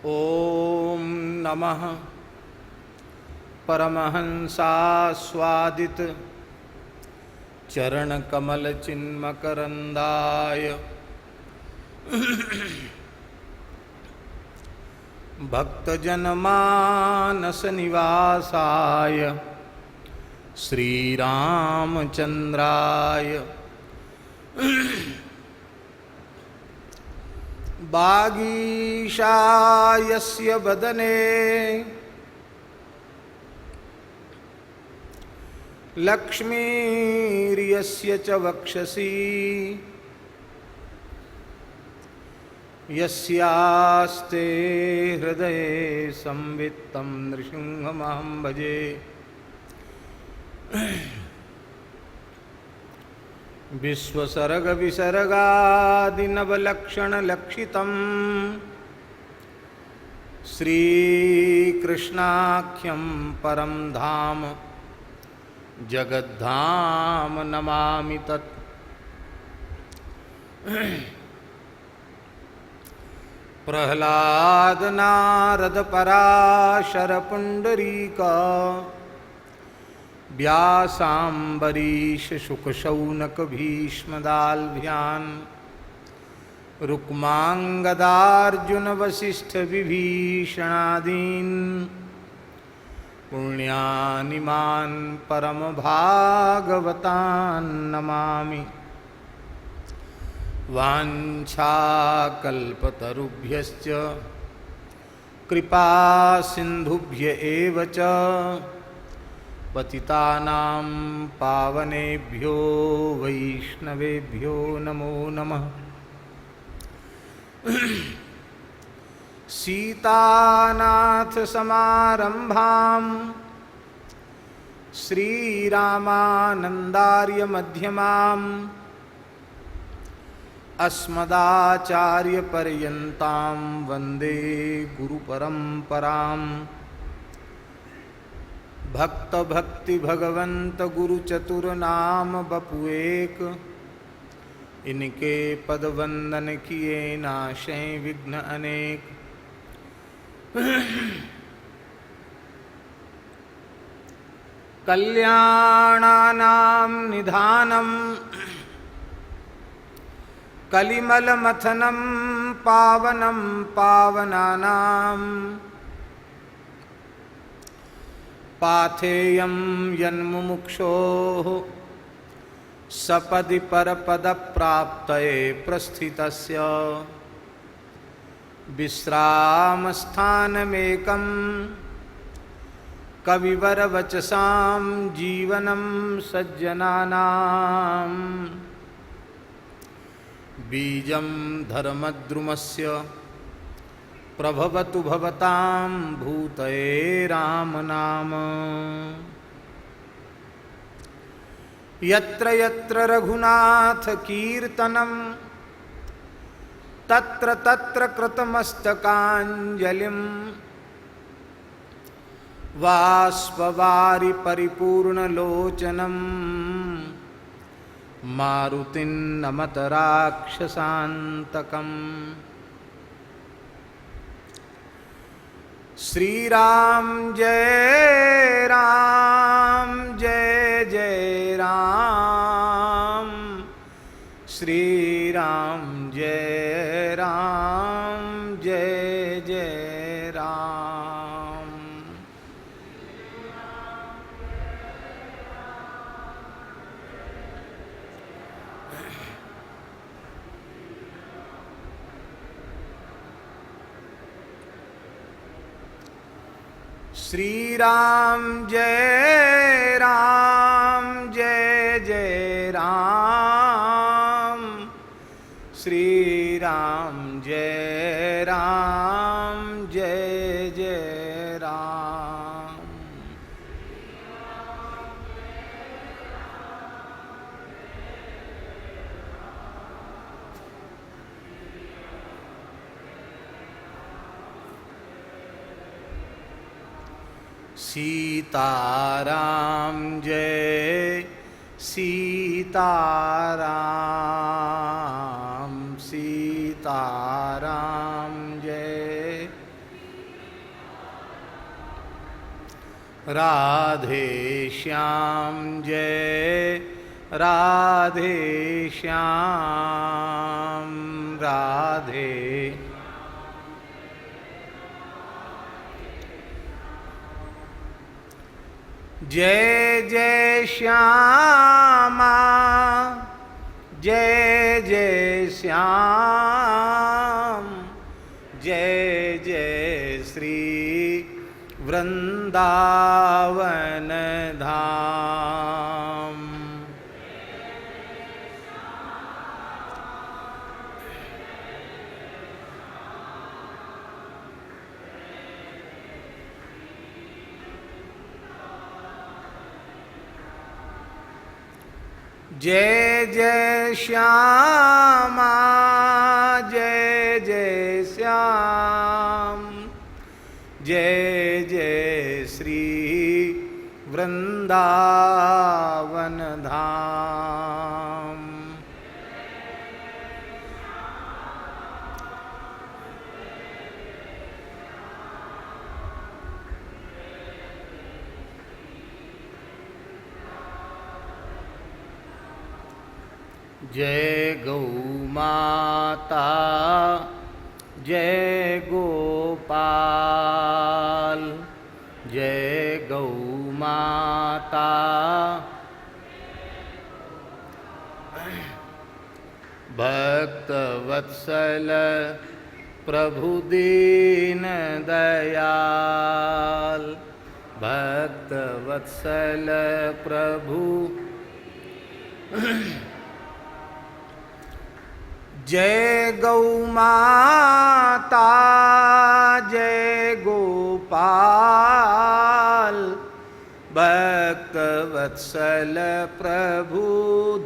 ओम नमः परमहंसास्वादित चरणकमलचिन्मकरन्दाय भक्तजनमानसनिवासाय श्रीरामचन्द्राय वागीशायस्य वदने लक्ष्मीर्यस्य च वक्षसि यस्यास्ते हृदये संवित्तं नृसिंहमहं भजे। विश्वसर्गविसर्गादिनवलक्षणलक्षितं श्रीकृष्णाख्यं परं धाम जगद्धाम नमामि तत्। प्रह्लाद नारद पराशर पुंडरीक व्यासाम्बरीश शुकशौनक भीष्मदाल्भ्यान् रुक्मांगदार्जुन वसिष्ठ विभीषणादीन् पुण्यानिमान् परम भागवतान् नमामि। वाञ्छाकल्पतरुभ्यश्च कृपा सिन्धुभ्य एव च पतितानां पावनेभ्यो वैष्णवेभ्यो नमो नमः। सीतानाथ समारंभां श्रीरामानन्दार्य मध्यमाम् अस्मदाचार्य पर्यन्तां वन्दे गुरुपरम्पराम्। भक्त भक्ति भगवंत गुरु चतुर नाम बपुएक, इनके पद वंदन किए नाशे विघ्न अनेक। कल्याणानां निधानं कलिमलमथनं पावनं पावनानां पाथेयं यन्मुमुक्षोः सपदि परपदप्राप्तये प्रस्थितस्य विश्रामस्थानमेकं कविवरवचसां जीवनं सज्जनानां। बीजं धर्मद्रुमस्य प्रभवतु भवतां भूतये राम नाम। यत्र यत्र रघुनाथ कीर्तनं तत्र तत्र कृतमस्तकाञ्जलिं बाष्पवारि परिपूर्णलोचनं मारुतिं नमत राक्षसान्तकम्। श्रीराम जय राम जय जय राम, श्रीराम जय राम जय जय राम। श्रीराम जय राम जय जय राम, श्रीराम जय राम जय जय राम। सीताराम जय सीताराम, सीताराम जय राधे श्याम जय राधे श्याम राधे जय जय श्यामा जय जय श्याम जय जय श्री वृंदावन धाम। जय जय श्यामा जय जय श्याम जय जय श्री वृंदावन धाम। जय गौ माता जय गोपाल जय गौ माता भक्त वत्सल प्रभु दीन दयाल भक्त वत्सल प्रभु जय गौ माता जय गोपाल भक्त वत्सल प्रभु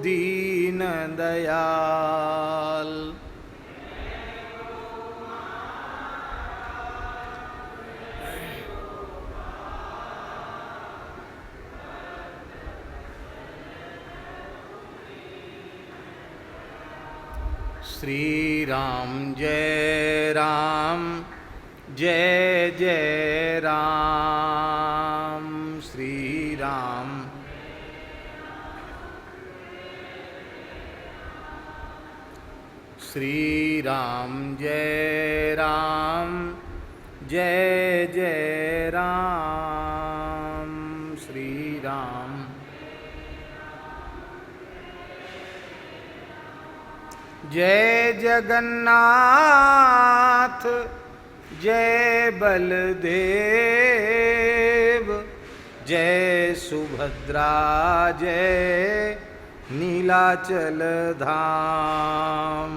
दीन दयाल। श्री राम जय जय राम श्री राम श्री राम जय जय राम श्री राम। जय जगन्नाथ जय बलदेव जय सुभद्रा जय नीलाचल धाम।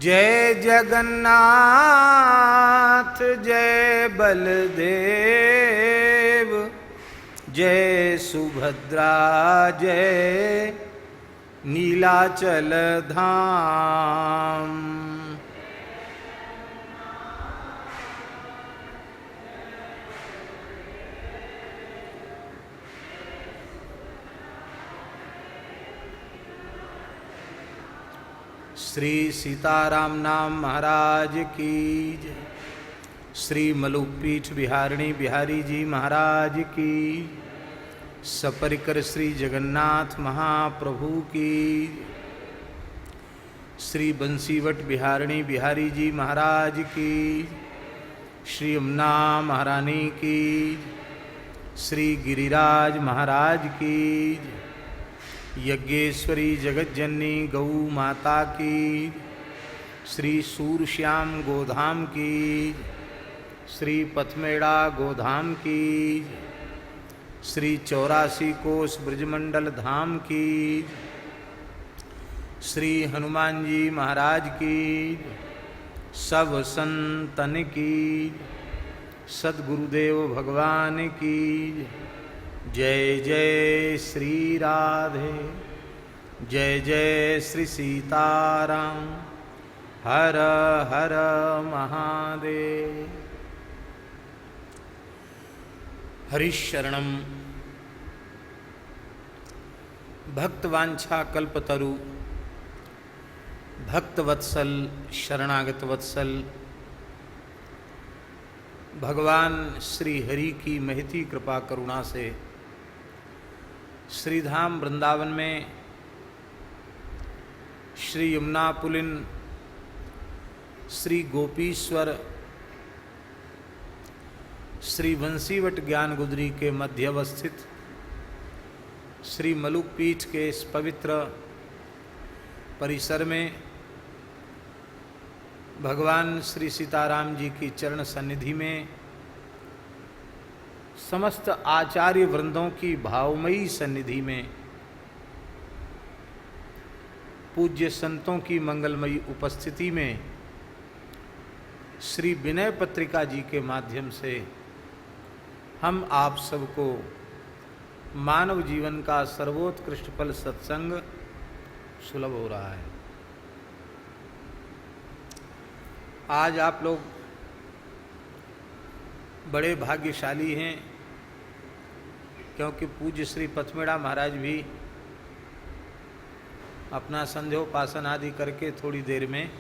जय जगन्नाथ जय बलदेव जय सुभद्रा जय नीलाचल धाम। श्री सीताराम नाम महाराज की जय। श्री मलुकपीठ बिहारिणी बिहारी जी महाराज की। सपरिकर श्री जगन्नाथ महाप्रभु की। श्री बंसीवट बिहारिणी बिहारी जी महाराज की। श्री यमुना महारानी की। श्री गिरिराज महाराज की। यज्ञेश्वरी जगज्जननी गौ माता की। श्री सूरश्याम गोधाम की। श्री पथमेड़ा गोधाम की। श्री 84 कोस ब्रजमंडल धाम की। श्री हनुमान जी महाराज की। सब संतन की। सद्गुरुदेव भगवान की जय जय श्री राधे जय जय श्री सीताराम हर हर महादेव। हरिशरणम भक्तवांछा कल्पतरु भक्तवत्सल शरणागत वत्सल भगवान श्री हरि की महती कृपा करुणा से श्रीधाम वृंदावन में श्री यमुना पुलिन श्री गोपीश्वर श्री वंशीवट ज्ञान गुदरी के मध्य अवस्थित श्री मलुक पीठ के इस पवित्र परिसर में भगवान श्री सीताराम जी की चरण सन्निधि में समस्त आचार्य वृंदों की भावमयी सन्निधि में पूज्य संतों की मंगलमयी उपस्थिति में श्री विनय पत्रिका जी के माध्यम से हम आप सबको मानव जीवन का सर्वोत्कृष्ट फल सत्संग सुलभ हो रहा है। आज आप लोग बड़े भाग्यशाली हैं, क्योंकि पूज्य श्री पथमेड़ा महाराज भी अपना संध्योपासन आदि करके थोड़ी देर में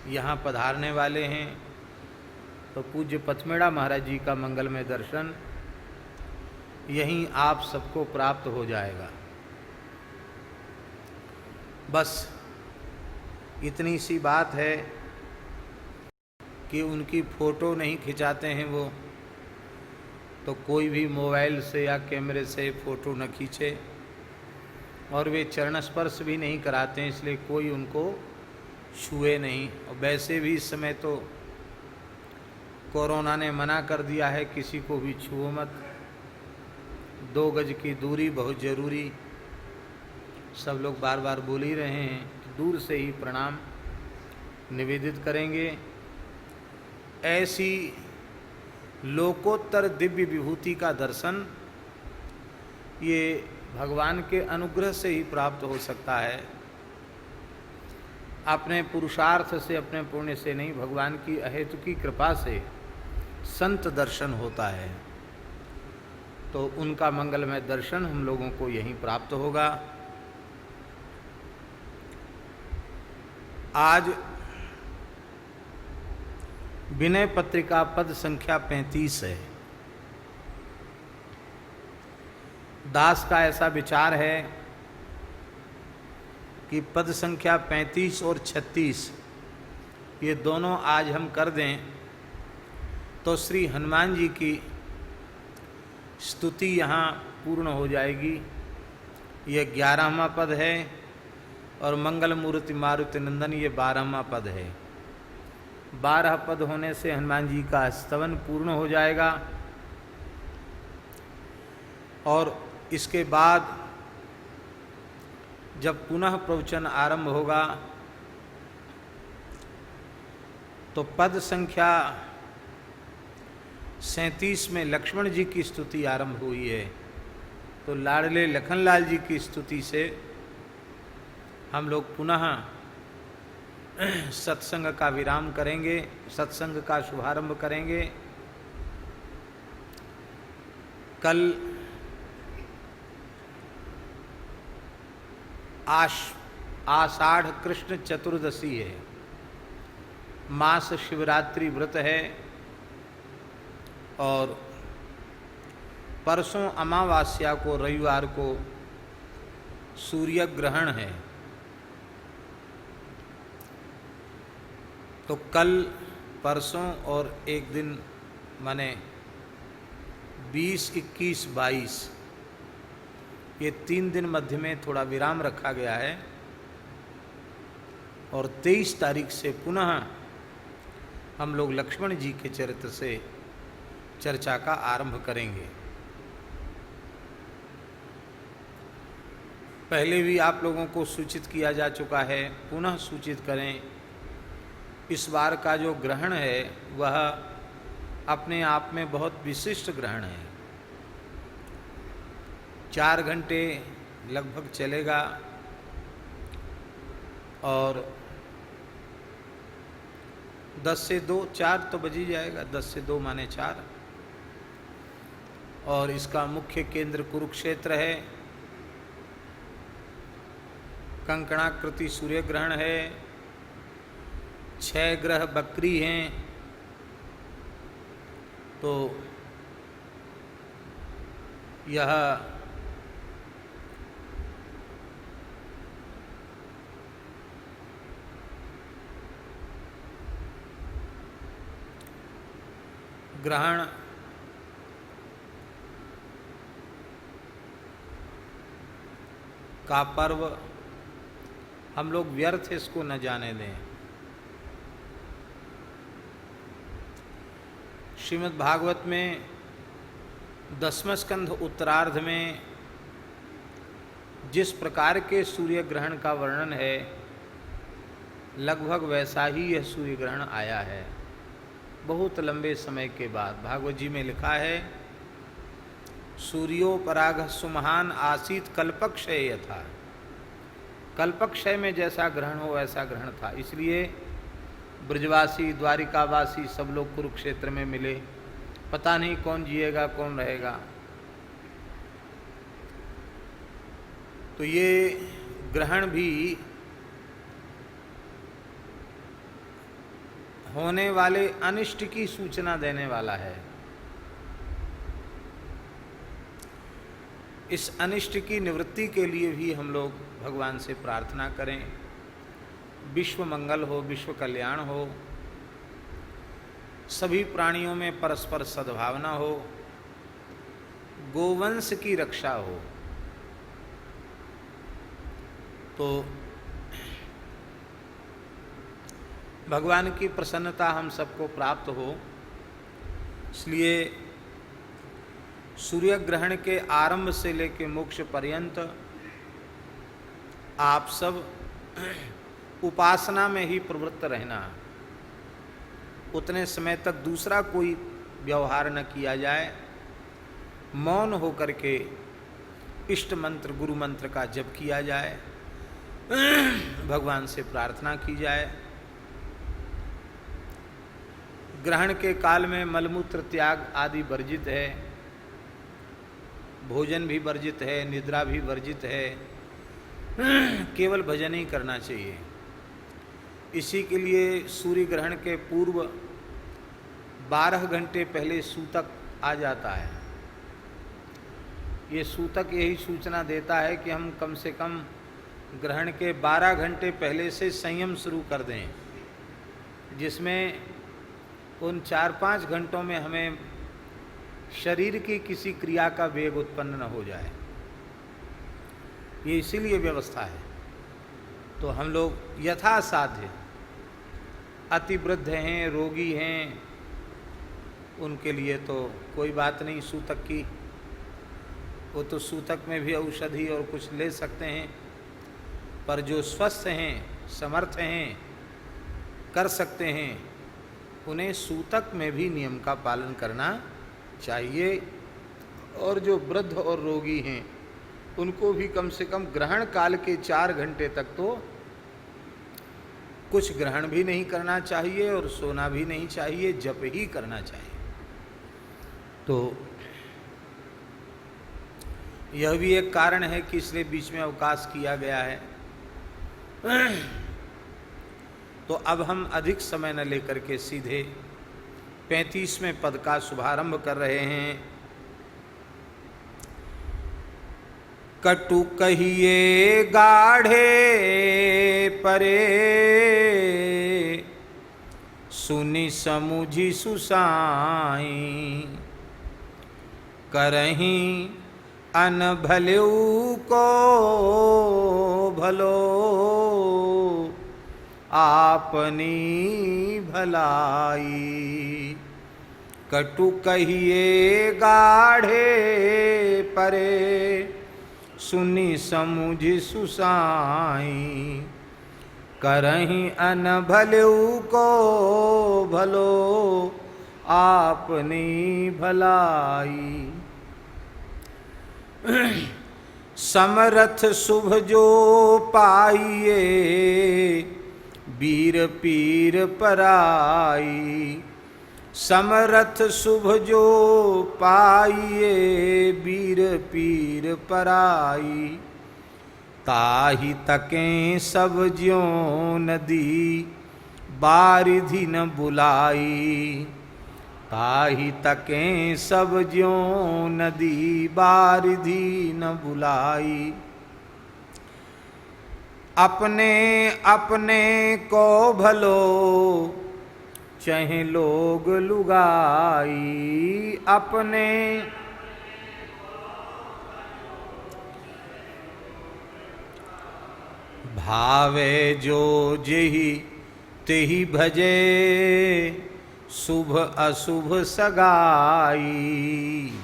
यहाँ पधारने वाले हैं। तो पूज्य पथमेड़ा महाराज जी का मंगलमय दर्शन यहीं आप सबको प्राप्त हो जाएगा। बस इतनी सी बात है कि उनकी फ़ोटो नहीं खिंचाते हैं वो, तो कोई भी मोबाइल से या कैमरे से फ़ोटो न खींचे, और वे चरण स्पर्श भी नहीं कराते हैं, इसलिए कोई उनको छुए नहीं। और वैसे भी इस समय तो कोरोना ने मना कर दिया है, किसी को भी छुओ मत, 2 गज की दूरी बहुत ज़रूरी, सब लोग बार बार बोल ही रहे हैं। दूर से ही प्रणाम निवेदित करेंगे। ऐसी लोकोत्तर दिव्य विभूति का दर्शन ये भगवान के अनुग्रह से ही प्राप्त हो सकता है, अपने पुरुषार्थ से, अपने पुण्य से नहीं, भगवान की अहेतुकी कृपा से संत दर्शन होता है। तो उनका मंगलमय दर्शन हम लोगों को यहीं प्राप्त होगा। आज विनय पत्रिका पद संख्या 35 है। दास का ऐसा विचार है कि पद संख्या 35 और 36 ये दोनों आज हम कर दें तो श्री हनुमान जी की स्तुति यहाँ पूर्ण हो जाएगी। यह 11वां पद है और मंगल मूर्ति मारुति नंदन ये 12वां पद है। 12 पद होने से हनुमान जी का स्तवन पूर्ण हो जाएगा। और इसके बाद जब पुनः प्रवचन आरंभ होगा तो पद संख्या 37 में लक्ष्मण जी की स्तुति आरंभ हुई है। तो लाडले लखनलाल जी की स्तुति से हम लोग पुनः सत्संग का विराम करेंगे, सत्संग का शुभारंभ करेंगे। कल आषाढ़ कृष्ण चतुर्दशी है, मास शिवरात्रि व्रत है, और परसों अमावास्या को रविवार को सूर्य ग्रहण है। तो कल परसों और एक दिन माने 20, 21, 22 ये 3 दिन मध्य में थोड़ा विराम रखा गया है। और 23 तारीख से पुनः हम लोग लक्ष्मण जी के चरित्र से चर्चा का आरंभ करेंगे। पहले भी आप लोगों को सूचित किया जा चुका है, पुनः सूचित करें। इस बार का जो ग्रहण है वह अपने आप में बहुत विशिष्ट ग्रहण है। 4 घंटे लगभग चलेगा और 10 से 2, 4 तो बज ही जाएगा, 10 से 2 माने 4। और इसका मुख्य केंद्र कुरुक्षेत्र है। कंकणाकृति सूर्य ग्रहण है। 6 ग्रह बकरी हैं। तो यह ग्रहण का पर्व हम लोग व्यर्थ इसको न जाने दें। श्रीमद् भागवत में 10वें स्कंध उत्तरार्ध में जिस प्रकार के सूर्य ग्रहण का वर्णन है, लगभग वैसा ही यह सूर्य ग्रहण आया है। बहुत लंबे समय के बाद भागवत जी में लिखा है, सूर्योपराग सुमहान आसीत कल्पक्षय यथा। कल्पक्षय में जैसा ग्रहण हो वैसा ग्रहण था। इसलिए ब्रजवासी द्वारिकावासी सब लोग कुरुक्षेत्र में मिले। पता नहीं कौन जिएगा कौन रहेगा। तो ये ग्रहण भी होने वाले अनिष्ट की सूचना देने वाला है। इस अनिष्ट की निवृत्ति के लिए भी हम लोग भगवान से प्रार्थना करें। विश्व मंगल हो, विश्व कल्याण हो, सभी प्राणियों में परस्पर सद्भावना हो, गोवंश की रक्षा हो। तो भगवान की प्रसन्नता हम सबको प्राप्त हो, इसलिए सूर्य ग्रहण के आरंभ से लेकर मोक्ष पर्यंत आप सब उपासना में ही प्रवृत्त रहना। उतने समय तक दूसरा कोई व्यवहार न किया जाए। मौन होकर के इष्ट मंत्र गुरु मंत्र का जप किया जाए, भगवान से प्रार्थना की जाए। ग्रहण के काल में मलमूत्र त्याग आदि वर्जित है, भोजन भी वर्जित है, निद्रा भी वर्जित है। केवल भजन ही करना चाहिए। इसी के लिए सूर्य ग्रहण के पूर्व 12 घंटे पहले सूतक आ जाता है। ये सूतक यही सूचना देता है कि हम कम से कम ग्रहण के 12 घंटे पहले से संयम शुरू कर दें, जिसमें उन 4-5 घंटों में हमें शरीर की किसी क्रिया का वेग उत्पन्न न हो जाए। ये इसीलिए व्यवस्था है। तो हम लोग यथासाध्य, अति वृद्ध हैं, रोगी हैं, उनके लिए तो कोई बात नहीं सूतक की। वो तो सूतक में भी औषधि और कुछ ले सकते हैं। पर जो स्वस्थ हैं, समर्थ हैं, कर सकते हैं, उन्हें सूतक में भी नियम का पालन करना चाहिए। और जो वृद्ध और रोगी हैं उनको भी कम से कम ग्रहण काल के 4 घंटे तक तो कुछ ग्रहण भी नहीं करना चाहिए और सोना भी नहीं चाहिए, जप ही करना चाहिए। तो यह भी एक कारण है कि इसलिए बीच में अवकाश किया गया है। तो अब हम अधिक समय न लेकर के सीधे 35वें पद का शुभारंभ कर रहे हैं। कटु कहिए गाढ़े परे, सुनि समुझि सुसाई, करही अन भलेऊ को भलो, आपनी भलाई। कटु कहिए गाढ़े परे, सुनि समुझि सुसाई, करही अन भलेऊ को भलो, आपनी भलाई। समरथ शुभ जो पाइए, वीर पीर पराई, समरथ शुभ जो पाइए वीर पीर पराई, ताहि तकें सब ज्यों नदी बारिधि न बुलाई, ताहि तकें सब ज्यों नदी बारिधि न बुलाई। अपने अपने को भलो चाहे लोग लुगाई, अपने भावे जो जेहि तेहि भजे, शुभ अशुभ सगाई,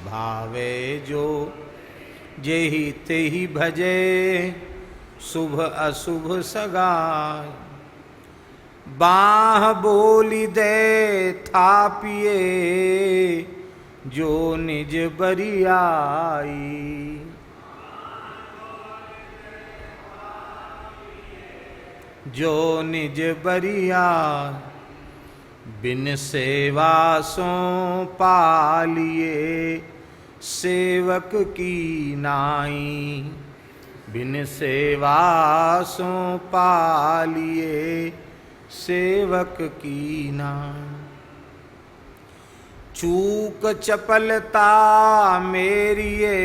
भावे जो जेहि तेहि भजे, शुभ अशुभ सगाई। बाह बोली दे थापिए जो निज बरियाई, जो निज बरिया बिन सेवा सो पालिए सेवक की नाई, बिन सेवा सो पालिए सेवक की नाई। चूक चपलता मेरिए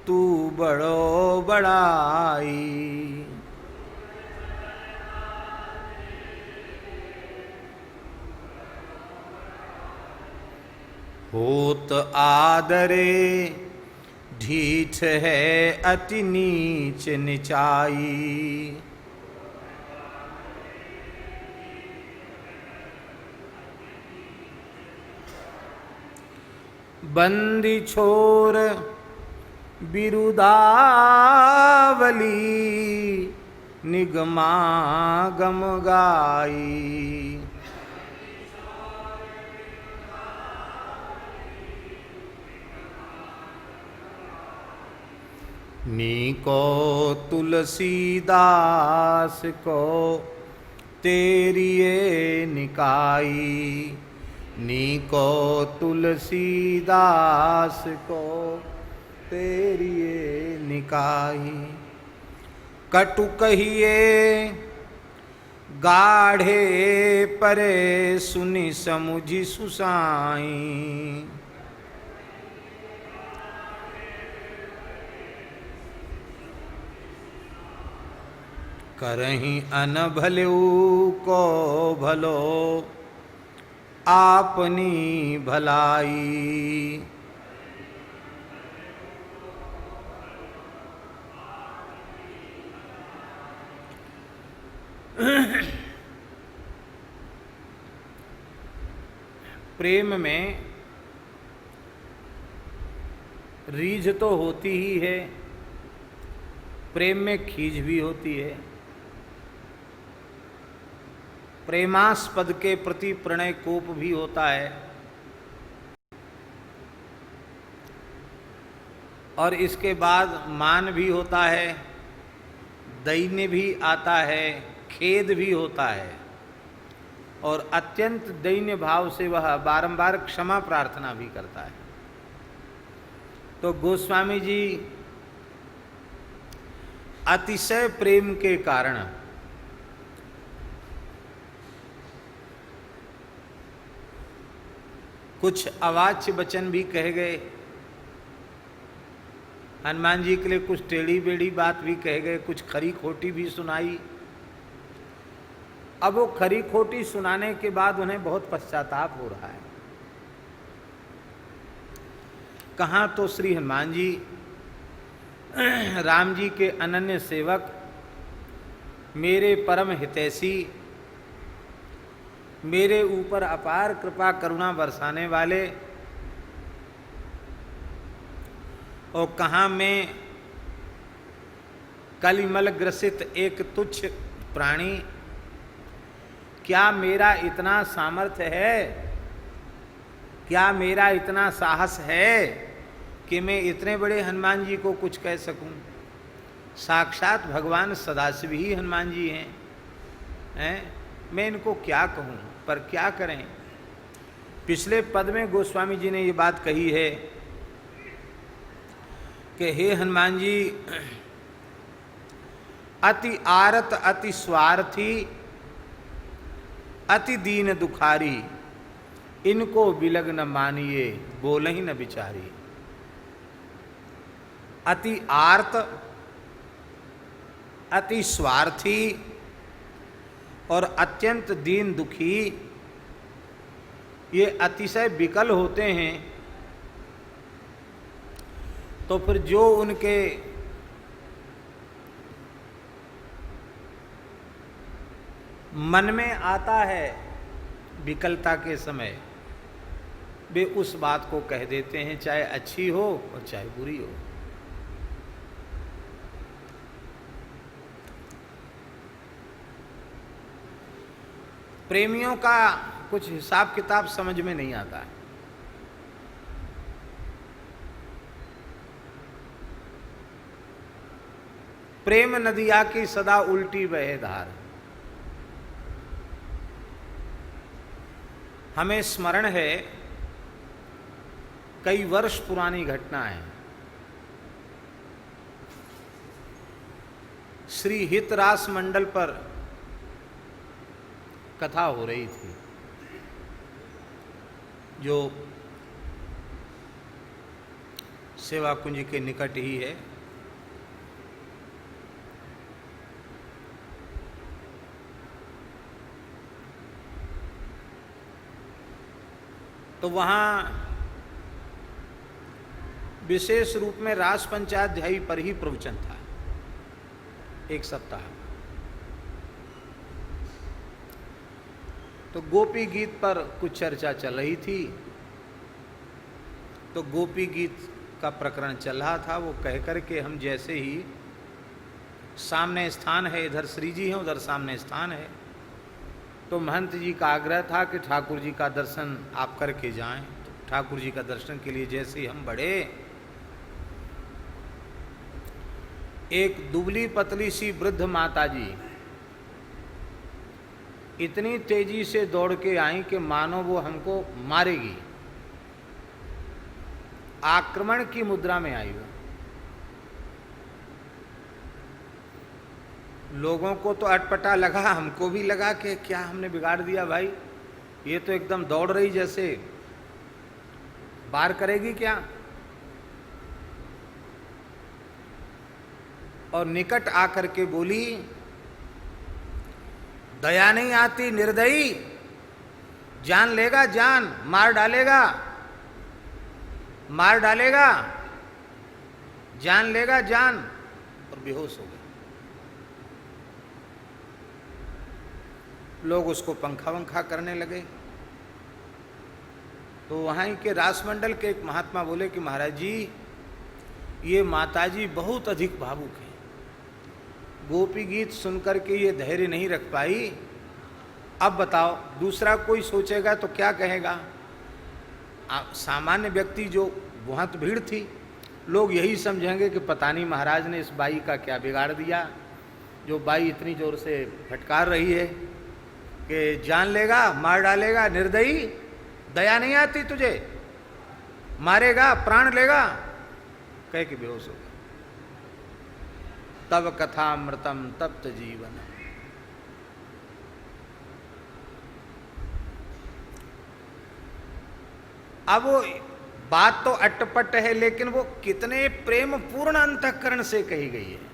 तू बड़ो बड़ाई, होत आदरे ढीठ है अति नीच निचाई, बंदी छोर बिरुदावली निगमागम गाई, नीको तुलसीदास को तेरिए निकाई, नीको तुलसीदास को तेरिए निकाई। कटु कहिए गाढ़े परे सुनि समुझि सुसाई, करहीं अनभल्यु को भलो आपनी भलाई, प्रेम में रीझ तो होती ही है, प्रेम में खींच भी होती है। प्रेमास्पद के प्रति प्रणय कोप भी होता है, और इसके बाद मान भी होता है, दैन्य भी आता है, खेद भी होता है, और अत्यंत दैन्य भाव से वह बारंबार क्षमा प्रार्थना भी करता है। तो गोस्वामी जी अतिशय प्रेम के कारण कुछ अवाच्य वचन भी कह गए, हनुमान जी के लिए कुछ टेढ़ी बेढ़ी बात भी कह गए, कुछ खरी खोटी भी सुनाई। अब वो खरी खोटी सुनाने के बाद उन्हें बहुत पश्चाताप हो रहा है। कहाँ तो श्री हनुमान जी राम जी के अनन्य सेवक, मेरे परम हितैषी, मेरे ऊपर अपार कृपा करुणा बरसाने वाले, और कहाँ मैं कलिमल ग्रसित एक तुच्छ प्राणी, क्या मेरा इतना सामर्थ्य है, क्या मेरा इतना साहस है कि मैं इतने बड़े हनुमान जी को कुछ कह सकूं? साक्षात भगवान सदाशिव ही हनुमान जी हैं, मैं इनको क्या कहूं? पर क्या करें, पिछले पद में गोस्वामी जी ने ये बात कही है कि हे हनुमान जी, अति आरत अति स्वार्थी अति दीन दुखारी, इनको बिलग न मानिए बोलहि न बिचारी। अति आर्त अति स्वार्थी और अत्यंत दीन दुखी, ये अतिशय विकल होते हैं। तो फिर जो उनके मन में आता है विकलता के समय, वे उस बात को कह देते हैं, चाहे अच्छी हो और चाहे बुरी हो। प्रेमियों का कुछ हिसाब किताब समझ में नहीं आता है। प्रेम नदिया की सदा उल्टी बहे धार। हमें स्मरण है, कई वर्ष पुरानी घटना है। श्री हितरास मंडल पर कथा हो रही थी, जो सेवा कुंज के निकट ही है। तो वहाँ विशेष रूप में रास पंचाध्यायी पर ही प्रवचन था, एक सप्ताह। तो गोपी गीत पर कुछ चर्चा चल रही थी। तो गोपी गीत का प्रकरण चल रहा था। वो कह कर के हम जैसे ही, सामने स्थान है, इधर श्री जी हैं, उधर सामने स्थान है, तो महंत जी का आग्रह था कि ठाकुर जी का दर्शन आप करके जाएं। तो ठाकुर जी का दर्शन के लिए जैसे ही हम बढ़े, एक दुबली पतली सी वृद्ध माता जी इतनी तेजी से दौड़ के आई कि मानो वो हमको मारेगी। आक्रमण की मुद्रा में आई वो। लोगों को तो अटपटा लगा, हमको भी लगा कि क्या हमने बिगाड़ दिया भाई, ये तो एकदम दौड़ रही जैसे बार करेगी क्या। और निकट आकर के बोली, दया नहीं आती निर्दयी, जान लेगा जान, मार डालेगा, मार डालेगा, जान लेगा जान। और बेहोश हो गए। लोग उसको पंखा वंखा करने लगे। तो वहाँ के रासमंडल के एक महात्मा बोले कि महाराज जी, ये माताजी बहुत अधिक भावुक है, गोपी गीत सुनकर के ये धैर्य नहीं रख पाई। अब बताओ, दूसरा कोई सोचेगा तो क्या कहेगा। सामान्य व्यक्ति, जो वहाँ तो भीड़ थी, लोग यही समझेंगे कि पता नहीं महाराज ने इस बाई का क्या बिगाड़ दिया, जो बाई इतनी जोर से फटकार रही है कि जान लेगा, मार डालेगा, निर्दयी, दया नहीं आती तुझे, मारेगा, प्राण लेगा, कह के बेहोश हो गया। तब कथामृतम तप्त जीवन। अब वो बात तो अटपट है, लेकिन वो कितने प्रेम पूर्ण अंतःकरण से कही गई है।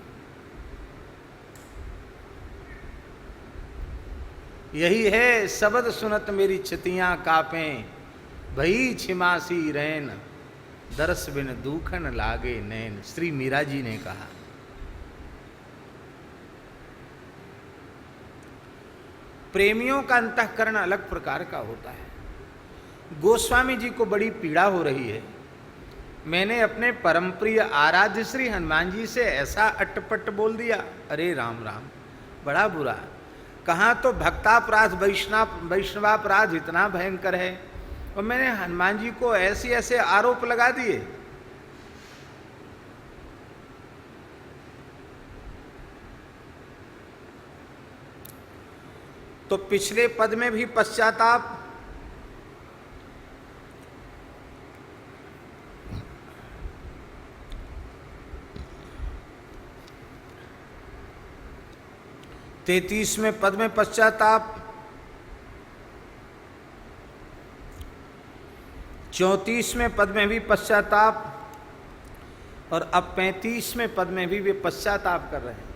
यही है, शब्द सुनत मेरी छतियां कापें, भई छिमासी रैन, दरस बिन दूखन लागे नैन। श्री मीरा जी ने कहा। प्रेमियों का अंतःकरण अलग प्रकार का होता है। गोस्वामी जी को बड़ी पीड़ा हो रही है। मैंने अपने परम प्रिय आराध्य श्री हनुमान जी से ऐसा अटपट बोल दिया, अरे राम राम, बड़ा बुरा। कहाँ तो भक्तापराध, वैष्णवापराध इतना भयंकर है, और मैंने हनुमान जी को ऐसे ऐसे आरोप लगा दिए। तो पिछले पद में भी पश्चाताप, 33वें पद में पश्चाताप, 34वें पद में भी पश्चाताप, और अब 35वें पद में भी वे पश्चाताप कर रहे हैं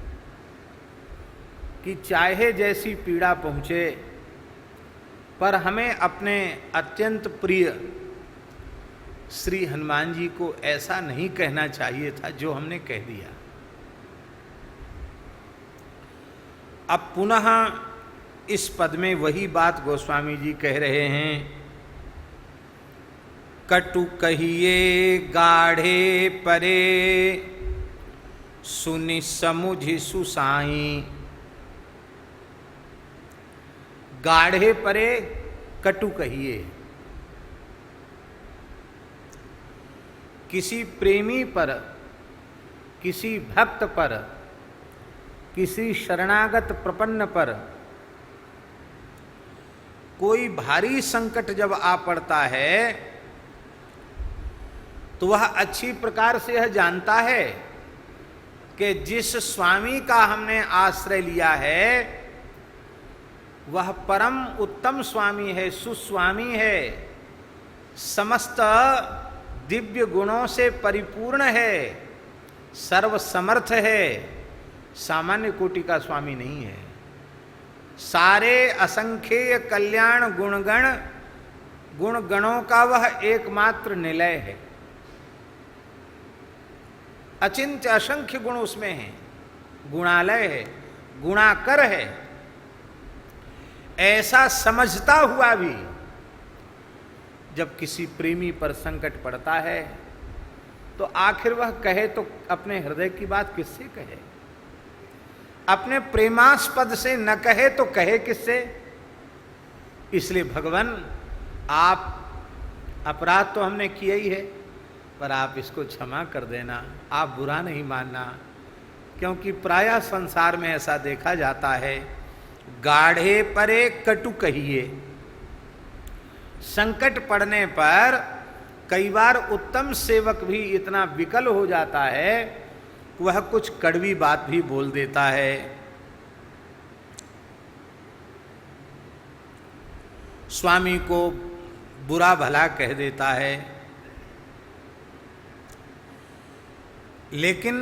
कि चाहे जैसी पीड़ा पहुंचे, पर हमें अपने अत्यंत प्रिय श्री हनुमान जी को ऐसा नहीं कहना चाहिए था जो हमने कह दिया। अब पुनः इस पद में वही बात गोस्वामी जी कह रहे हैं, कटु कहिए गाढ़े परे, सुनि समुझि सुसाई। गाढ़े परे कटु कहिए, किसी प्रेमी पर, किसी भक्त पर, किसी शरणागत प्रपन्न पर कोई भारी संकट जब आ पड़ता है तो वह अच्छी प्रकार से यह जानता है कि जिस स्वामी का हमने आश्रय लिया है वह परम उत्तम स्वामी है, सुस्वामी है, समस्त दिव्य गुणों से परिपूर्ण है, सर्वसमर्थ है, सामान्य कोटि का स्वामी नहीं है। सारे असंख्येय कल्याण गुणगणों का वह एकमात्र निलय है। अचिंत्य असंख्य गुण उसमें हैं, गुणालय है, गुणाकर है। ऐसा समझता हुआ भी जब किसी प्रेमी पर संकट पड़ता है तो आखिर वह कहे तो अपने हृदय की बात किससे कहे? अपने प्रेमास्पद से न कहे तो कहे किससे? इसलिए भगवान, आप अपराध तो हमने किया ही है, पर आप इसको क्षमा कर देना, आप बुरा नहीं मानना, क्योंकि प्रायः संसार में ऐसा देखा जाता है, गाढ़े परे कटु कहिए। संकट पड़ने पर कई बार उत्तम सेवक भी इतना विकल हो जाता है, वह कुछ कड़वी बात भी बोल देता है। स्वामी को बुरा भला कह देता है, लेकिन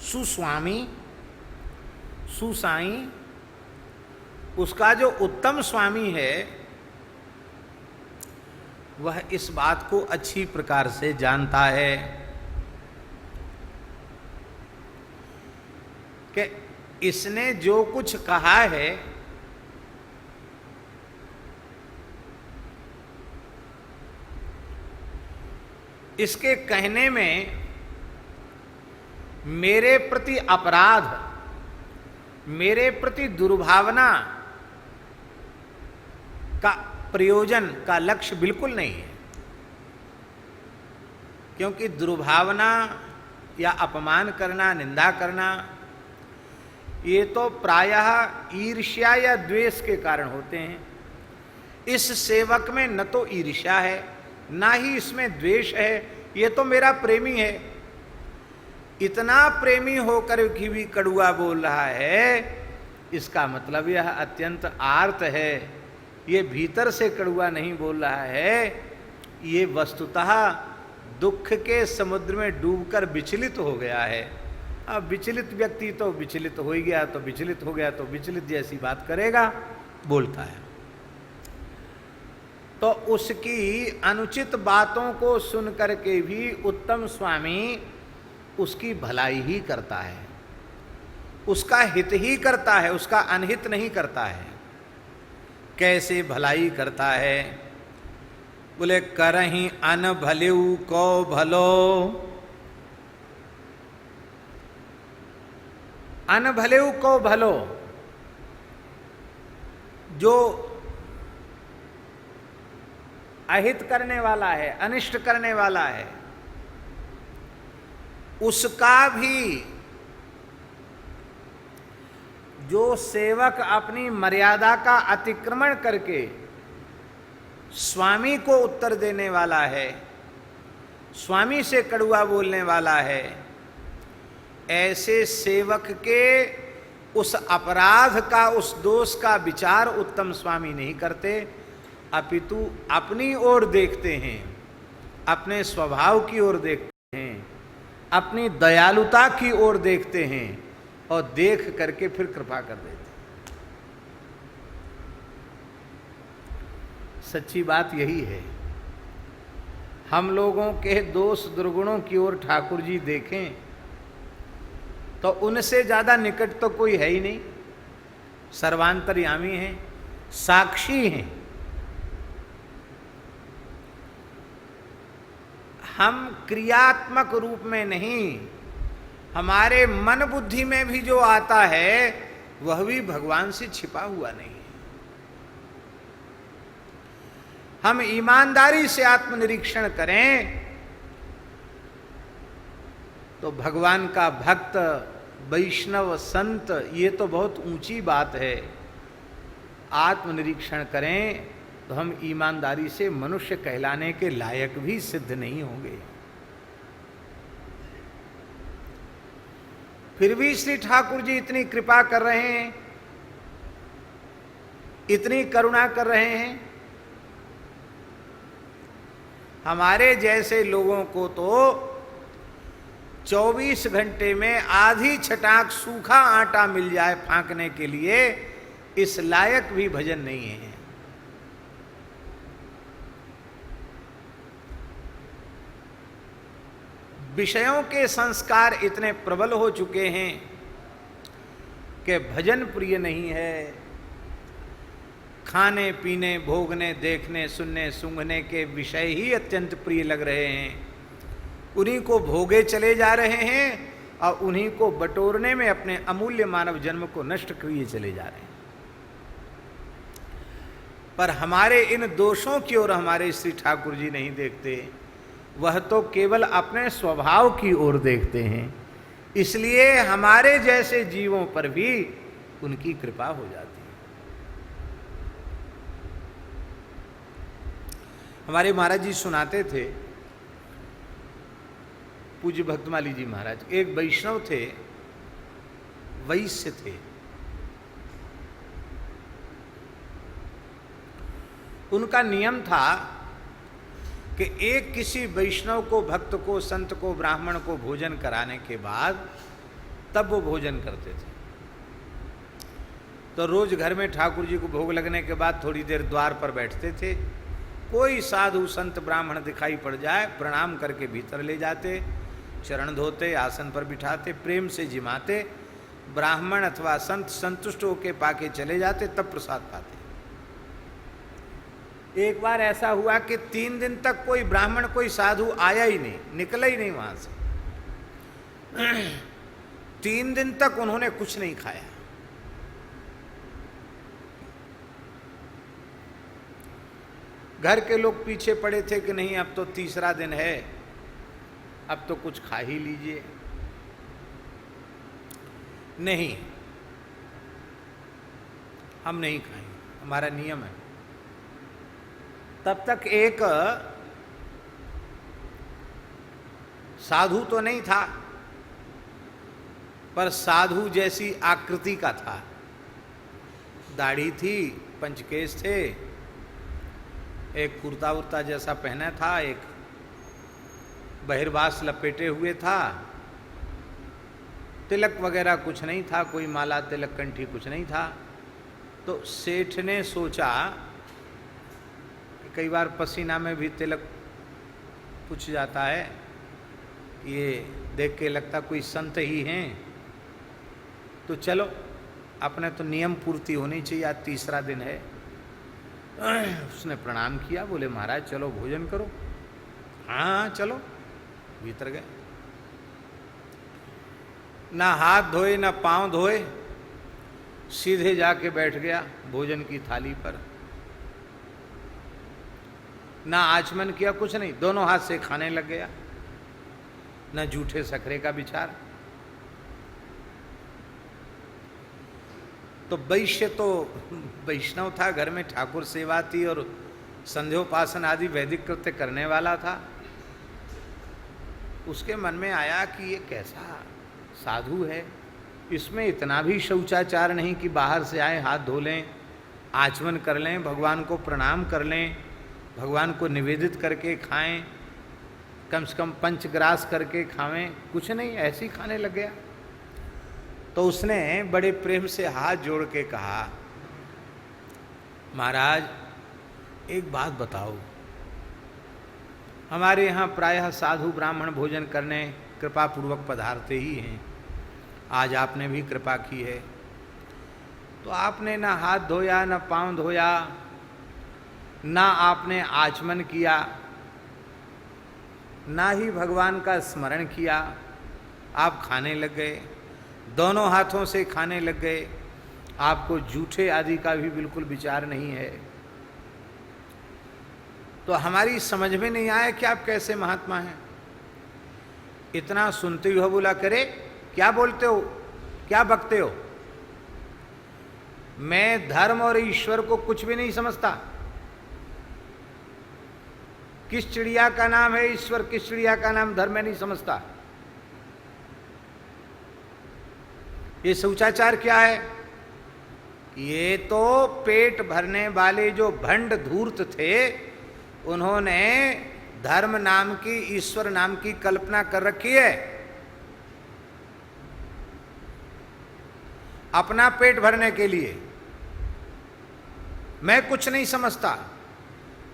सुस्वामी, सुसाई, उसका जो उत्तम स्वामी है वह इस बात को अच्छी प्रकार से जानता है कि इसने जो कुछ कहा है इसके कहने में मेरे प्रति अपराध, मेरे प्रति दुर्भावना का प्रयोजन का लक्ष्य बिल्कुल नहीं है, क्योंकि दुर्भावना या अपमान करना, निंदा करना, ये तो प्रायः ईर्ष्या या द्वेष के कारण होते हैं। इस सेवक में न तो ईर्ष्या है, ना ही इसमें द्वेष है, ये तो मेरा प्रेमी है। इतना प्रेमी होकर भी कड़ुआ बोल रहा है, इसका मतलब यह अत्यंत आर्त है, ये भीतर से कड़ुआ नहीं बोल रहा है, ये वस्तुतः दुख के समुद्र में डूबकर विचलित हो गया है। अब विचलित व्यक्ति तो विचलित हो ही गया, तो विचलित हो गया तो विचलित जैसी बात करेगा, बोलता है। तो उसकी अनुचित बातों को सुन करके भी उत्तम स्वामी उसकी भलाई ही करता है, उसका हित ही करता है, उसका अनहित नहीं करता है। कैसे भलाई करता है? बोले, करहीं अन भलेऊ को भलो। अन भलेऊ को भलो, जो अहित करने वाला है, अनिष्ट करने वाला है, उसका भी जो सेवक अपनी मर्यादा का अतिक्रमण करके स्वामी को उत्तर देने वाला है, स्वामी से कड़ुआ बोलने वाला है, ऐसे सेवक के उस अपराध का, उस दोष का विचार उत्तम स्वामी नहीं करते, अपितु अपनी ओर देखते हैं, अपने स्वभाव की ओर देखते हैं, अपनी दयालुता की ओर देखते हैं और देख करके फिर कृपा कर देते हैं। सच्ची बात यही है। हम लोगों के दोष दुर्गुणों की ओर ठाकुर जी देखें तो उनसे ज्यादा निकट तो कोई है ही नहीं। सर्वांतर्यामी हैं, साक्षी हैं। हम क्रियात्मक रूप में नहीं, हमारे मन बुद्धि में भी जो आता है वह भी भगवान से छिपा हुआ नहीं है। हम ईमानदारी से आत्मनिरीक्षण करें तो भगवान का भक्त, वैष्णव, संत, ये तो बहुत ऊंची बात है। आत्मनिरीक्षण करें तो हम ईमानदारी से मनुष्य कहलाने के लायक भी सिद्ध नहीं होंगे। फिर भी श्री ठाकुर जी इतनी कृपा कर रहे हैं, इतनी करुणा कर रहे हैं। हमारे जैसे लोगों को तो 24 घंटे में आधी छटाक सूखा आटा मिल जाए फांकने के लिए, इस लायक भी भजन नहीं है। विषयों के संस्कार इतने प्रबल हो चुके हैं कि भजन प्रिय नहीं है। खाने पीने, भोगने, देखने, सुनने, सूंघने के विषय ही अत्यंत प्रिय लग रहे हैं। उन्हीं को भोगे चले जा रहे हैं और उन्हीं को बटोरने में अपने अमूल्य मानव जन्म को नष्ट किए चले जा रहे हैं। पर हमारे इन दोषों की ओर हमारे श्री ठाकुर जी नहीं देखते, वह तो केवल अपने स्वभाव की ओर देखते हैं। इसलिए हमारे जैसे जीवों पर भी उनकी कृपा हो जाती है। हमारे महाराज जी सुनाते थे, पूज्य भक्तमाली जी महाराज, एक वैष्णव थे, वैश्य थे। उनका नियम था कि एक किसी वैष्णव को, भक्त को, संत को, ब्राह्मण को भोजन कराने के बाद तब वो भोजन करते थे। तो रोज घर में ठाकुर जी को भोग लगने के बाद थोड़ी देर द्वार पर बैठते थे। कोई साधु संत ब्राह्मण दिखाई पड़ जाए, प्रणाम करके भीतर ले जाते, चरण धोते, आसन पर बिठाते, प्रेम से जिमाते। ब्राह्मण अथवा संत संतुष्ट होकर पाके चले जाते, तब प्रसाद पाते। एक बार ऐसा हुआ कि 3 दिन तक कोई ब्राह्मण, कोई साधु आया ही नहीं, निकला ही नहीं वहां से। 3 दिन तक उन्होंने कुछ नहीं खाया। घर के लोग पीछे पड़े थे कि नहीं, अब तो तीसरा दिन है, अब तो कुछ खा ही लीजिए। नहीं, हम नहीं खाएंगे, हमारा नियम है। तब तक एक साधु तो नहीं था, पर साधु जैसी आकृति का था। दाढ़ी थी, पंचकेश थे, एक कुर्ता उर्ता जैसा पहना था, एक बहिर्वास लपेटे हुए था, तिलक वगैरह कुछ नहीं था, कोई माला तिलक कंठी कुछ नहीं था। तो सेठ ने सोचा, कई बार पसीना में भी तिलक पूछ जाता है, ये देख के लगता कोई संत ही हैं, तो चलो अपने तो नियम पूर्ति होनी चाहिए, आज तीसरा दिन है। उसने प्रणाम किया, बोले महाराज चलो भोजन करो। हाँ चलो। भीतर गए, ना हाथ धोए ना पांव धोए, सीधे जाके बैठ गया भोजन की थाली पर। ना आचमन किया, कुछ नहीं, दोनों हाथ से खाने लग गया। न जूठे सकरे का विचार। तो वैश्य तो वैष्णव था, घर में ठाकुर सेवा थी और संध्योपासन आदि वैदिक कृत्य करने वाला था। उसके मन में आया कि ये कैसा साधु है, इसमें इतना भी शौचाचार नहीं कि बाहर से आए हाथ धो लें, आचमन कर लें, भगवान को प्रणाम कर लें, भगवान को निवेदित करके खाएं, कम से कम पंचग्रास करके खावें, कुछ नहीं, ऐसे ही खाने लग गया। तो उसने बड़े प्रेम से हाथ जोड़ के कहा, महाराज एक बात बताओ, हमारे यहाँ प्रायः साधु ब्राह्मण भोजन करने कृपा पूर्वक पधारते ही हैं, आज आपने भी कृपा की है, तो आपने ना हाथ धोया, ना पांव धोया, ना आपने आचमन किया, ना ही भगवान का स्मरण किया, आप खाने लग गए, दोनों हाथों से खाने लग गए, आपको जूठे आदि का भी बिल्कुल विचार नहीं है। तो हमारी समझ में नहीं आया कि आप कैसे महात्मा हैं। इतना सुनते हुए बोला, करे क्या बोलते हो, क्या बकते हो, मैं धर्म और ईश्वर को कुछ भी नहीं समझता। किस चिड़िया का नाम है ईश्वर, किस चिड़िया का नाम धर्म, मैं नहीं समझता। ये शौचाचार क्या है? ये तो पेट भरने वाले जो भंड धूर्त थे, उन्होंने धर्म नाम की, ईश्वर नाम की कल्पना कर रखी है, अपना पेट भरने के लिए। मैं कुछ नहीं समझता।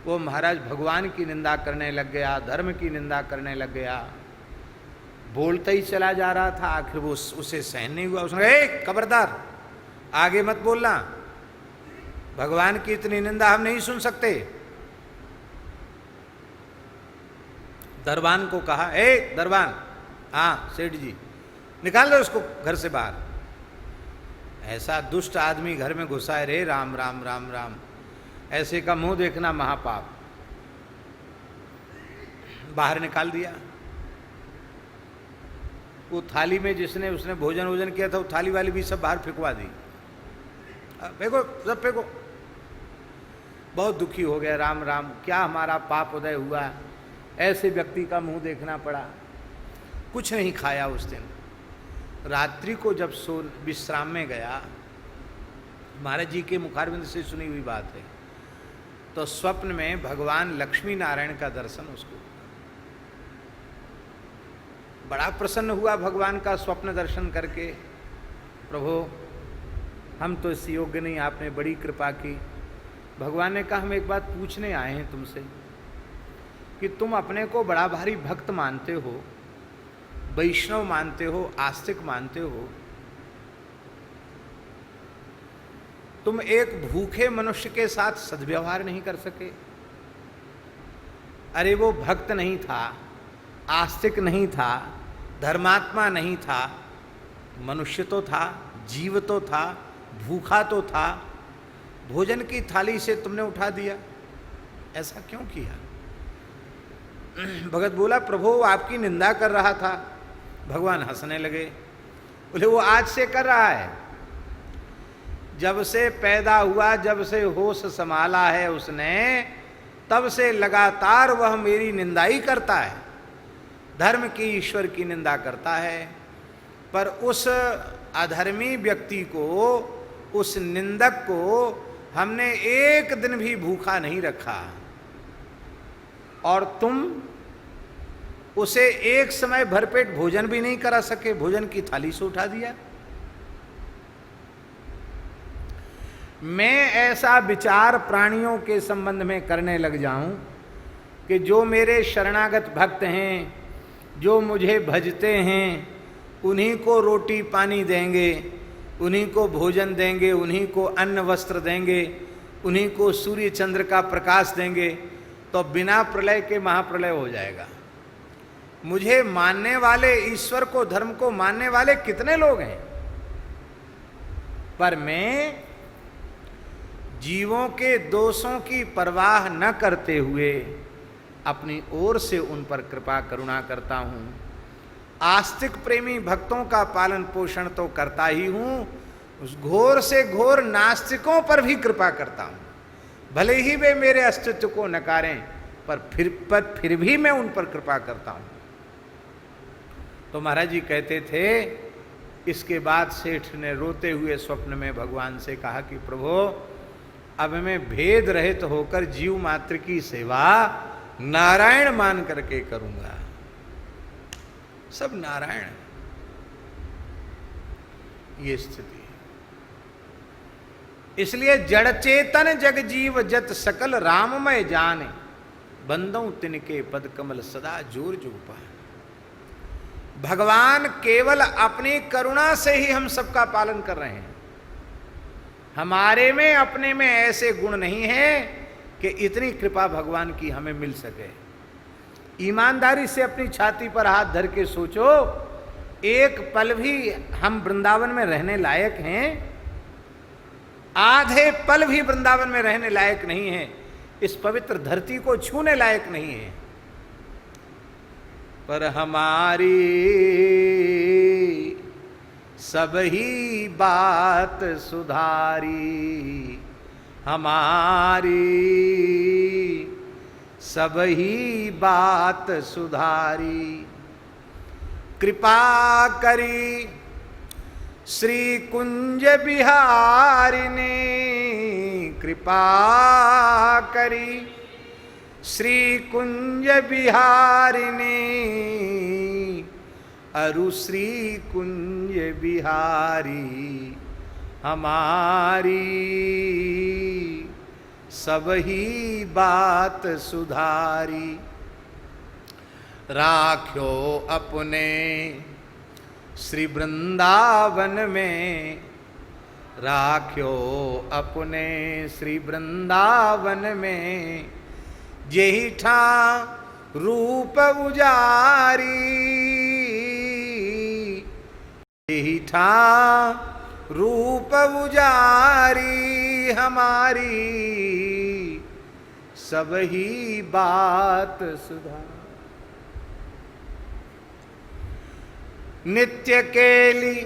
वो महाराज भगवान की निंदा करने लग गया, धर्म की निंदा करने लग गया, बोलता ही चला जा रहा था। आखिर वो उसे सहन नहीं हुआ, उसने कहा, खबरदार आगे मत बोलना, भगवान की इतनी निंदा हम नहीं सुन सकते। दरबान को कहा, दरबान, हाँ सेठ जी, निकाल दो उसको घर से बाहर। ऐसा दुष्ट आदमी घर में घुसा है, रे राम राम राम राम, ऐसे का मुंह देखना महापाप। बाहर निकाल दिया। वो थाली में जिसने उसने भोजन वोजन किया था, वो थाली वाली भी सब बाहर फेंकवा दी, फेंको सब फेंको। बहुत दुखी हो गया, राम राम, क्या हमारा पाप उदय हुआ, ऐसे व्यक्ति का मुंह देखना पड़ा। कुछ नहीं खाया उस दिन। रात्रि को जब सो विश्राम में गया, महाराज जी के मुखारविंद से सुनी हुई बात है, तो स्वप्न में भगवान लक्ष्मी नारायण का दर्शन उसको, बड़ा प्रसन्न हुआ भगवान का स्वप्न दर्शन करके। प्रभु हम तो इस योग्य नहीं, आपने बड़ी कृपा की। भगवान ने कहा, हम एक बात पूछने आए हैं तुमसे कि तुम अपने को बड़ा भारी भक्त मानते हो, वैष्णव मानते हो, आस्तिक मानते हो, तुम एक भूखे मनुष्य के साथ सद्व्यवहार नहीं कर सके। अरे वो भक्त नहीं था, आस्तिक नहीं था, धर्मात्मा नहीं था, मनुष्य तो था, जीव तो था, भूखा तो था, भोजन की थाली से तुमने उठा दिया, ऐसा क्यों किया? भगत बोला, प्रभु आपकी निंदा कर रहा था। भगवान हंसने लगे, बोले वो आज से कर रहा है, जब से पैदा हुआ, जब से होश संभाला है उसने, तब से लगातार वह मेरी निंदा ही करता है, धर्म की, ईश्वर की निंदा करता है। पर उस अधर्मी व्यक्ति को, उस निंदक को हमने एक दिन भी भूखा नहीं रखा, और तुम उसे एक समय भरपेट भोजन भी नहीं करा सके, भोजन की थाली से उठा दिया। मैं ऐसा विचार प्राणियों के संबंध में करने लग जाऊं कि जो मेरे शरणागत भक्त हैं, जो मुझे भजते हैं, उन्हीं को रोटी पानी देंगे, उन्हीं को भोजन देंगे, उन्हीं को अन्न वस्त्र देंगे, उन्हीं को सूर्य चंद्र का प्रकाश देंगे, तो बिना प्रलय के महाप्रलय हो जाएगा। मुझे मानने वाले, ईश्वर को, धर्म को मानने वाले कितने लोग हैं, पर मैं जीवों के दोषों की परवाह न करते हुए अपनी ओर से उन पर कृपा करुणा करता हूँ। आस्तिक प्रेमी भक्तों का पालन पोषण तो करता ही हूँ, उस घोर से घोर नास्तिकों पर भी कृपा करता हूँ। भले ही वे मेरे अस्तित्व को नकारें, पर फिर भी मैं उन पर कृपा करता हूँ। तो महाराज जी कहते थे इसके बाद सेठ ने रोते हुए स्वप्न में भगवान से कहा कि प्रभु, अब मैं भेद रहित होकर जीव मात्र की सेवा नारायण मान करके करूंगा। सब नारायण, ये स्थिति है। इसलिए जड़ चेतन जग जीव जत सकल राममय जाने, बंदों तिनके पद कमल सदा जोर जो पाए। भगवान केवल अपनी करुणा से ही हम सबका पालन कर रहे हैं। हमारे में अपने में ऐसे गुण नहीं है कि इतनी कृपा भगवान की हमें मिल सके। ईमानदारी से अपनी छाती पर हाथ धर के सोचो, एक पल भी हम वृंदावन में रहने लायक हैं? आधे पल भी वृंदावन में रहने लायक नहीं है, इस पवित्र धरती को छूने लायक नहीं है। पर हमारी सब ही बात सुधारी, हमारी सब ही बात सुधारी। कृपा करी श्री कुंज बिहारिनी, कृपा करी श्री कुंज बिहारिनी, अरु श्री कुंज बिहारी हमारी सब ही बात सुधारी। राख्यो अपने श्री वृंदावन में, राख्यो अपने श्री वृंदावन में, जेहि ठा रूप उजारी, जेहि ठा रूप उजारी हमारी सब ही बात सुधारी। नित्य केली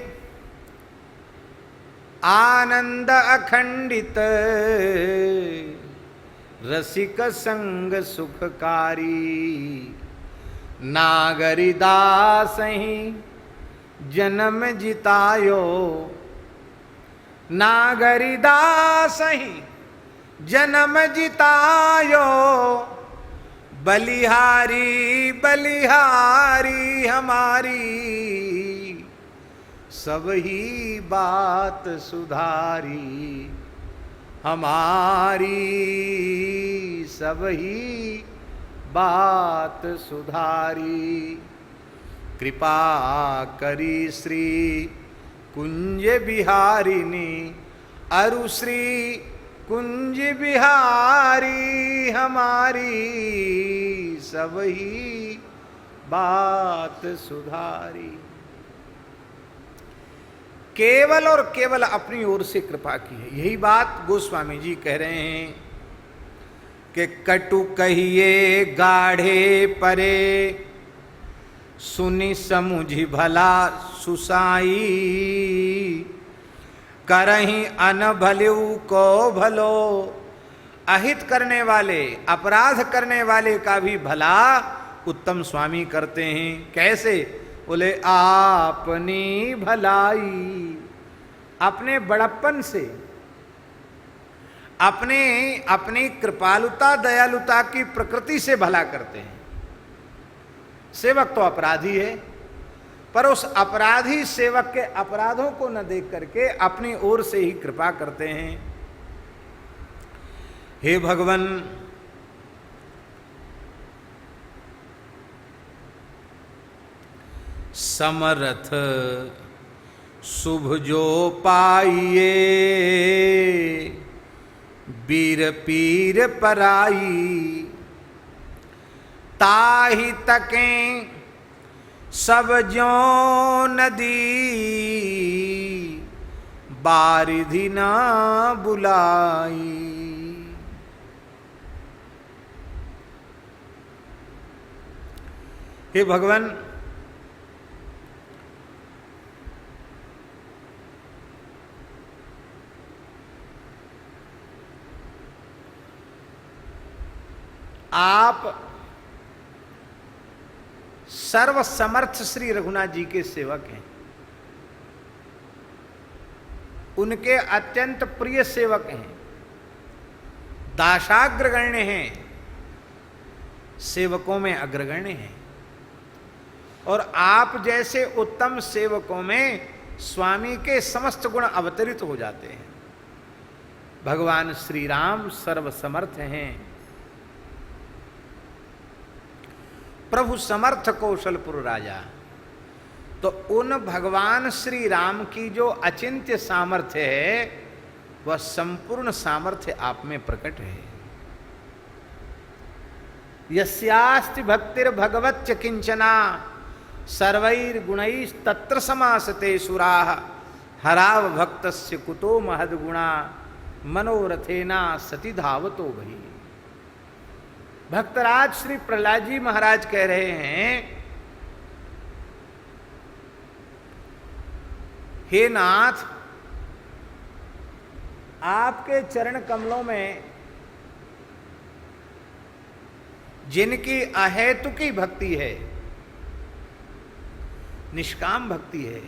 आनंद अखंडित, रसिक संग सुखकारी, नागरी दास ही जन्म जितायो, नागरी दास ही जन्म जितायो, बलिहारी बलिहारी हमारी सब ही बात सुधारी, हमारी सब ही बात सुधारी। कृपा करी श्री कुंज बिहारिनी, अरु श्री कुंज बिहारी हमारी सब ही बात सुधारी। केवल और केवल अपनी ओर से कृपा की है। यही बात गोस्वामी जी कह रहे हैं कि कटु कहिए गाढ़े परे, सुनि समुझि भला सुसाई, करहीं अनभल्यु को भलो। अहित करने वाले, अपराध करने वाले का भी भला उत्तम स्वामी करते हैं। कैसे? बोले आपनी भलाई, अपने बड़प्पन से, अपनी कृपालुता दयालुता की प्रकृति से भला करते हैं। सेवक तो अपराधी है, पर उस अपराधी सेवक के अपराधों को न देख करके अपनी ओर से ही कृपा करते हैं। हे भगवान, समरथ शुभ जो पाइए, वीर पीर पराई, ताहि तकें सब ज्यों नदी, बारिधि ना बुलाई। हे भगवान, आप सर्व समर्थ श्री रघुनाथ जी के सेवक हैं। उनके अत्यंत प्रिय सेवक हैं, दासाग्रगण्य हैं, सेवकों में अग्रगण्य हैं। और आप जैसे उत्तम सेवकों में स्वामी के समस्त गुण अवतरित हो जाते हैं। भगवान श्री राम सर्वसमर्थ हैं, प्रभु समर्थ कौशलपुर राजा। तो उन भगवान श्री राम की जो अचिंत्य सामर्थ्य है, वह संपूर्ण सामर्थ्य आप में प्रकट है। यस्यास्ति भक्तिर भगवच्च किंचना सर्वैर्गुणैः तत्र समासते सुराः हराव भक्तस्य कुतो महद्गुणा मनोरथेना सती धावतो भई। भक्तराज श्री प्रहलाद जी महाराज कह रहे हैं, हे नाथ, आपके चरण कमलों में जिनकी अहेतुकी भक्ति है, निष्काम भक्ति है,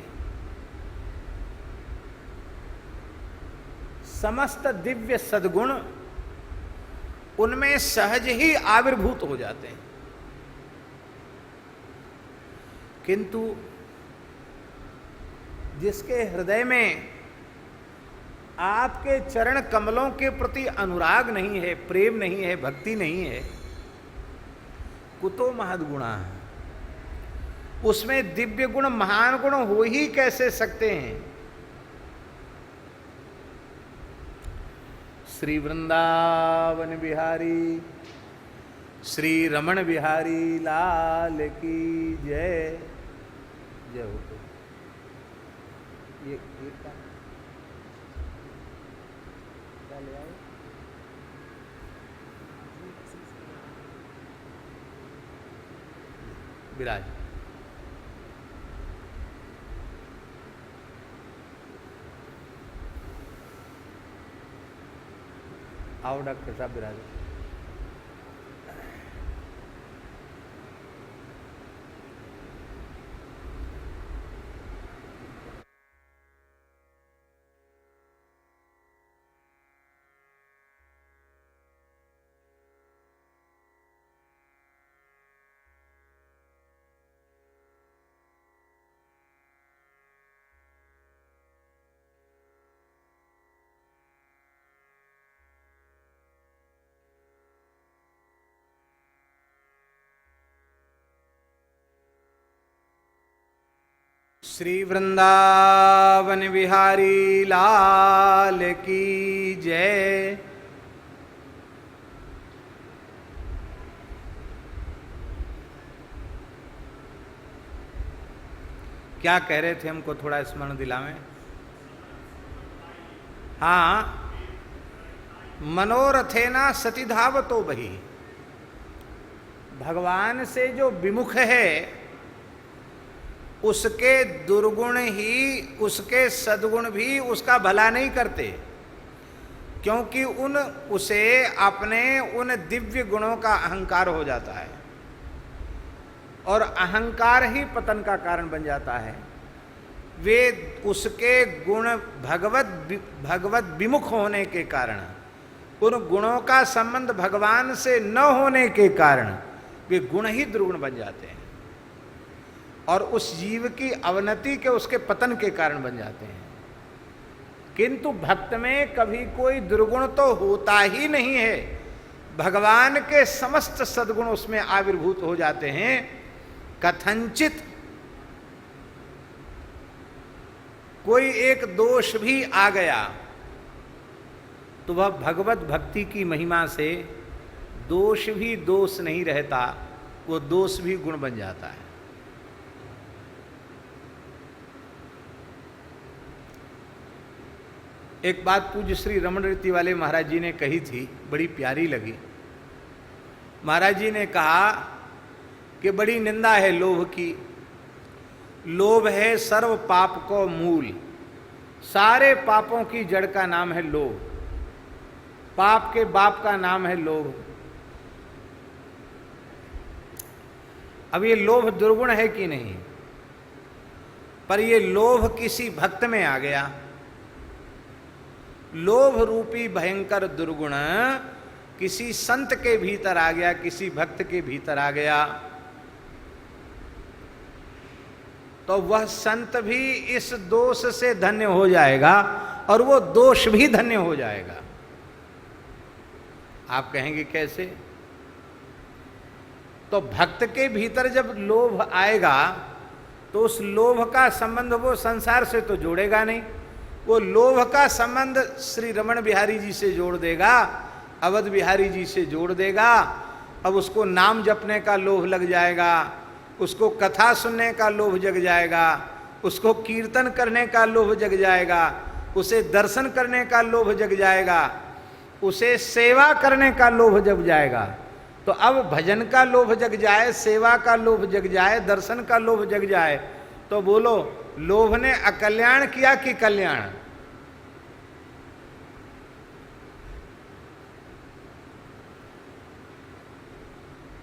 समस्त दिव्य सद्गुण उनमें सहज ही आविर्भूत हो जाते हैं। किंतु जिसके हृदय में आपके चरण कमलों के प्रति अनुराग नहीं है, प्रेम नहीं है, भक्ति नहीं है, कुतो महद्गुणा, उसमें दिव्य गुण महान गुण हो ही कैसे सकते हैं। श्री वृंदावन बिहारी श्री रमण बिहारी लाल की जय। जय हो। ये क्या ले आओ? विराज। आओ डॉक्टर साहब विराज। श्री वृंदावन बिहारी लाल की जय। क्या कह रहे थे, हमको थोड़ा स्मरण दिलावें। हाँ, मनोरथेना सती धावतो बही। भगवान से जो विमुख है, उसके दुर्गुण ही उसके सद्गुण भी उसका भला नहीं करते, क्योंकि उसे अपने उन दिव्य गुणों का अहंकार हो जाता है, और अहंकार ही पतन का कारण बन जाता है। वे उसके गुण भगवत विमुख होने के कारण, उन गुणों का संबंध भगवान से न होने के कारण वे गुण ही दुर्गुण बन जाते हैं, और उस जीव की अवनति के, उसके पतन के कारण बन जाते हैं। किंतु भक्त में कभी कोई दुर्गुण तो होता ही नहीं है, भगवान के समस्त सद्गुण उसमें आविर्भूत हो जाते हैं। कथंचित कोई एक दोष भी आ गया तो वह भगवत भक्ति की महिमा से दोष भी दोष नहीं रहता, वो दोष भी गुण बन जाता है। एक बात पूज्य श्री रमण रीति वाले महाराज जी ने कही थी, बड़ी प्यारी लगी। महाराज जी ने कहा कि बड़ी निंदा है लोभ की। लोभ है सर्व पाप को मूल, सारे पापों की जड़ का नाम है लोभ, पाप के बाप का नाम है लोभ। अब ये लोभ दुर्गुण है कि नहीं, पर ये लोभ किसी भक्त में आ गया लोभ रूपी भयंकर दुर्गुण किसी संत के भीतर आ गया, किसी भक्त के भीतर आ गया, तो वह संत भी इस दोष से धन्य हो जाएगा और वो दोष भी धन्य हो जाएगा। आप कहेंगे कैसे? तो भक्त के भीतर जब लोभ आएगा तो उस लोभ का संबंध वो संसार से तो जोड़ेगा नहीं, वो लोभ का संबंध श्री रमण बिहारी जी से जोड़ देगा, अवध बिहारी जी से जोड़ देगा। अब उसको नाम जपने का लोभ लग जाएगा, उसको कथा सुनने का लोभ जग जाएगा, उसको कीर्तन करने का लोभ जग जाएगा, उसे दर्शन करने का लोभ जग जाएगा, उसे सेवा करने का लोभ जग जाएगा। तो अब भजन का लोभ जग जाए, सेवा का लोभ जग जाए, दर्शन का लोभ जग जाए, तो बोलो लोभ ने अकल्याण किया कि कल्याण?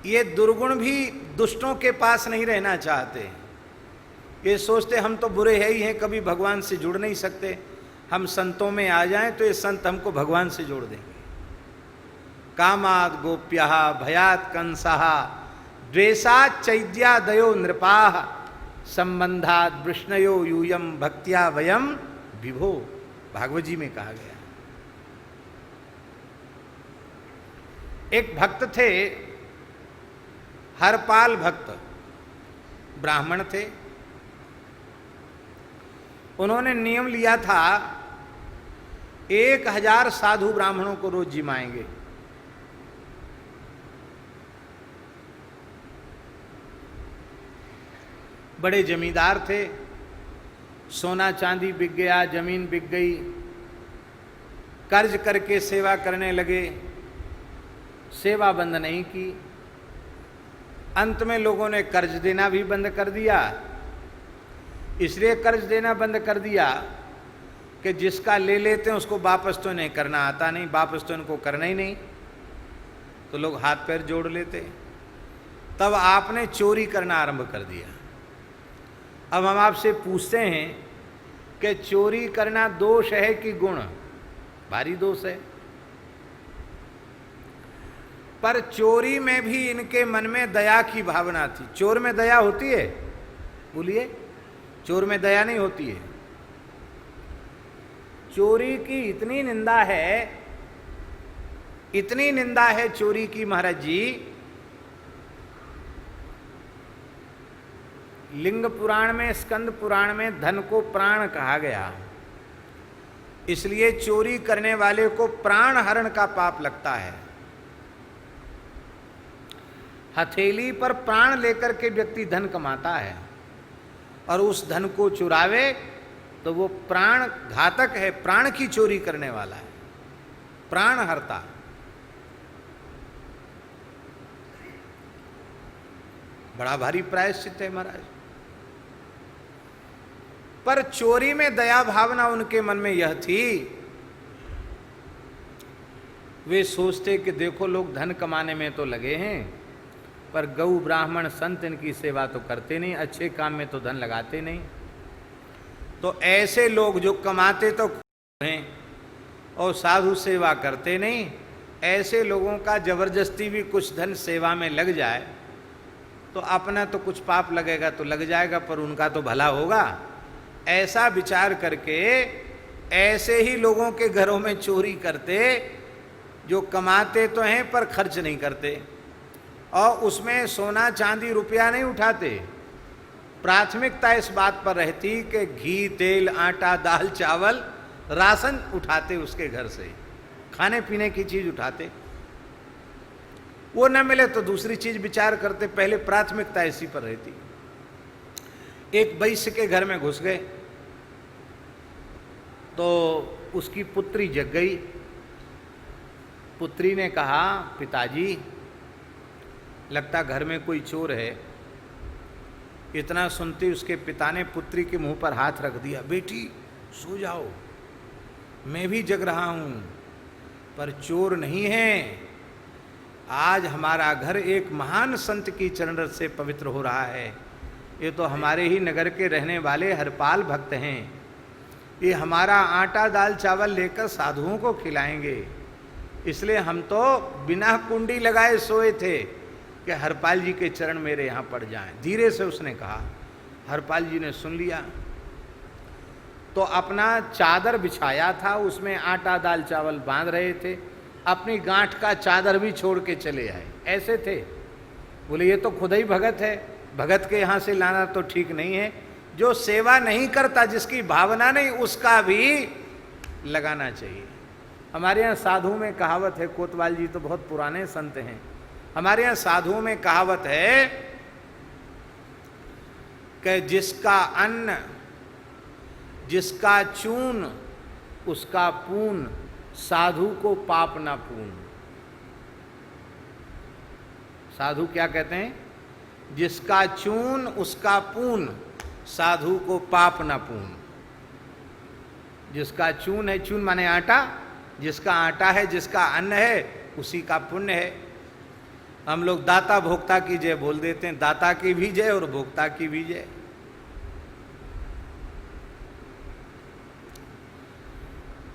ये दुर्गुण भी दुष्टों के पास नहीं रहना चाहते। ये सोचते हम तो बुरे है ही हैं, कभी भगवान से जुड़ नहीं सकते, हम संतों में आ जाएं तो ये संत हमको भगवान से जोड़ देंगे। कामाद गोप्यः भयात कंसः द्वेषात् चैद्यादयो नृपाः संबंधात् वृष्णयो यूयम भक्त्या वयम विभो, भागवत जी में कहा गया। एक भक्त थे, हरपाल भक्त, ब्राह्मण थे। उन्होंने नियम लिया था 1000 साधु ब्राह्मणों को रोज जिमाएंगे। बड़े जमींदार थे, सोना चांदी बिक गया, जमीन बिक गई, कर्ज करके सेवा करने लगे, सेवा बंद नहीं की। अंत में लोगों ने कर्ज देना भी बंद कर दिया। इसलिए कर्ज देना बंद कर दिया कि जिसका ले लेते हैं उसको वापस तो नहीं करना आता नहीं, वापस तो इनको करना ही नहीं, तो लोग हाथ पैर जोड़ लेते। तब आपने चोरी करना आरंभ कर दिया। अब हम आपसे पूछते हैं कि चोरी करना दोष है कि गुण? भारी दोष है। पर चोरी में भी इनके मन में दया की भावना थी। चोर में दया होती है? बोलिए, चोर में दया नहीं होती है। चोरी की इतनी निंदा है, इतनी निंदा है चोरी की महाराज जी, लिंग पुराण में, स्कंद पुराण में धन को प्राण कहा गया। इसलिए चोरी करने वाले को प्राण हरण का पाप लगता है। हथेली पर प्राण लेकर के व्यक्ति धन कमाता है और उस धन को चुरावे तो वो प्राण घातक है, प्राण की चोरी करने वाला है, प्राण हरता। बड़ा भारी प्रायश्चित है महाराज। पर चोरी में दया भावना उनके मन में यह थी, वे सोचते कि देखो लोग धन कमाने में तो लगे हैं, पर गौ ब्राह्मण संत इनकी सेवा तो करते नहीं, अच्छे काम में तो धन लगाते नहीं। तो ऐसे लोग जो कमाते तो हैं और साधु सेवा करते नहीं, ऐसे लोगों का जबरदस्ती भी कुछ धन सेवा में लग जाए तो अपना तो कुछ पाप लगेगा तो लग जाएगा, पर उनका तो भला होगा। ऐसा विचार करके ऐसे ही लोगों के घरों में चोरी करते जो कमाते तो हैं पर खर्च नहीं करते, और उसमें सोना चांदी रुपया नहीं उठाते। प्राथमिकता इस बात पर रहती कि घी तेल आटा दाल चावल राशन उठाते, उसके घर से खाने पीने की चीज उठाते। वो न मिले तो दूसरी चीज विचार करते, पहले प्राथमिकता इसी पर रहती। एक वैश्य के घर में घुस गए तो उसकी पुत्री जग गई। पुत्री ने कहा, पिताजी लगता घर में कोई चोर है। इतना सुनते उसके पिता ने पुत्री के मुंह पर हाथ रख दिया, बेटी सो जाओ, मैं भी जग रहा हूं, पर चोर नहीं है। आज हमारा घर एक महान संत की चरण से पवित्र हो रहा है। ये तो हमारे ही नगर के रहने वाले हरपाल भक्त हैं। ये हमारा आटा दाल चावल लेकर साधुओं को खिलाएंगे, इसलिए हम तो बिना कुंडी लगाए सोए थे कि हरपाल जी के चरण मेरे यहाँ पड़ जाएं। धीरे से उसने कहा। हरपाल जी ने सुन लिया तो अपना चादर बिछाया था, उसमें आटा दाल चावल बांध रहे थे, अपनी गांठ का चादर भी छोड़ के चले आए। ऐसे थे। बोले ये तो खुद ही भगत है, भगत के यहाँ से लाना तो ठीक नहीं है। जो सेवा नहीं करता, जिसकी भावना नहीं, उसका भी लगाना चाहिए। हमारे यहाँ साधुओं में कहावत है, कोतवाल जी तो बहुत पुराने संत हैं, हमारे यहाँ साधुओं में कहावत है कि जिसका अन्न जिसका चून उसका पून, साधु को पाप ना पून। साधु क्या कहते हैं? जिसका चून उसका पून, साधु को पाप ना पून। जिसका चून है, चून माने आटा, जिसका आटा है, जिसका अन्न है, उसी का पुण्य है। हम लोग दाता भोक्ता की जय बोल देते हैं, दाता की भी जय और भोक्ता की भी जय।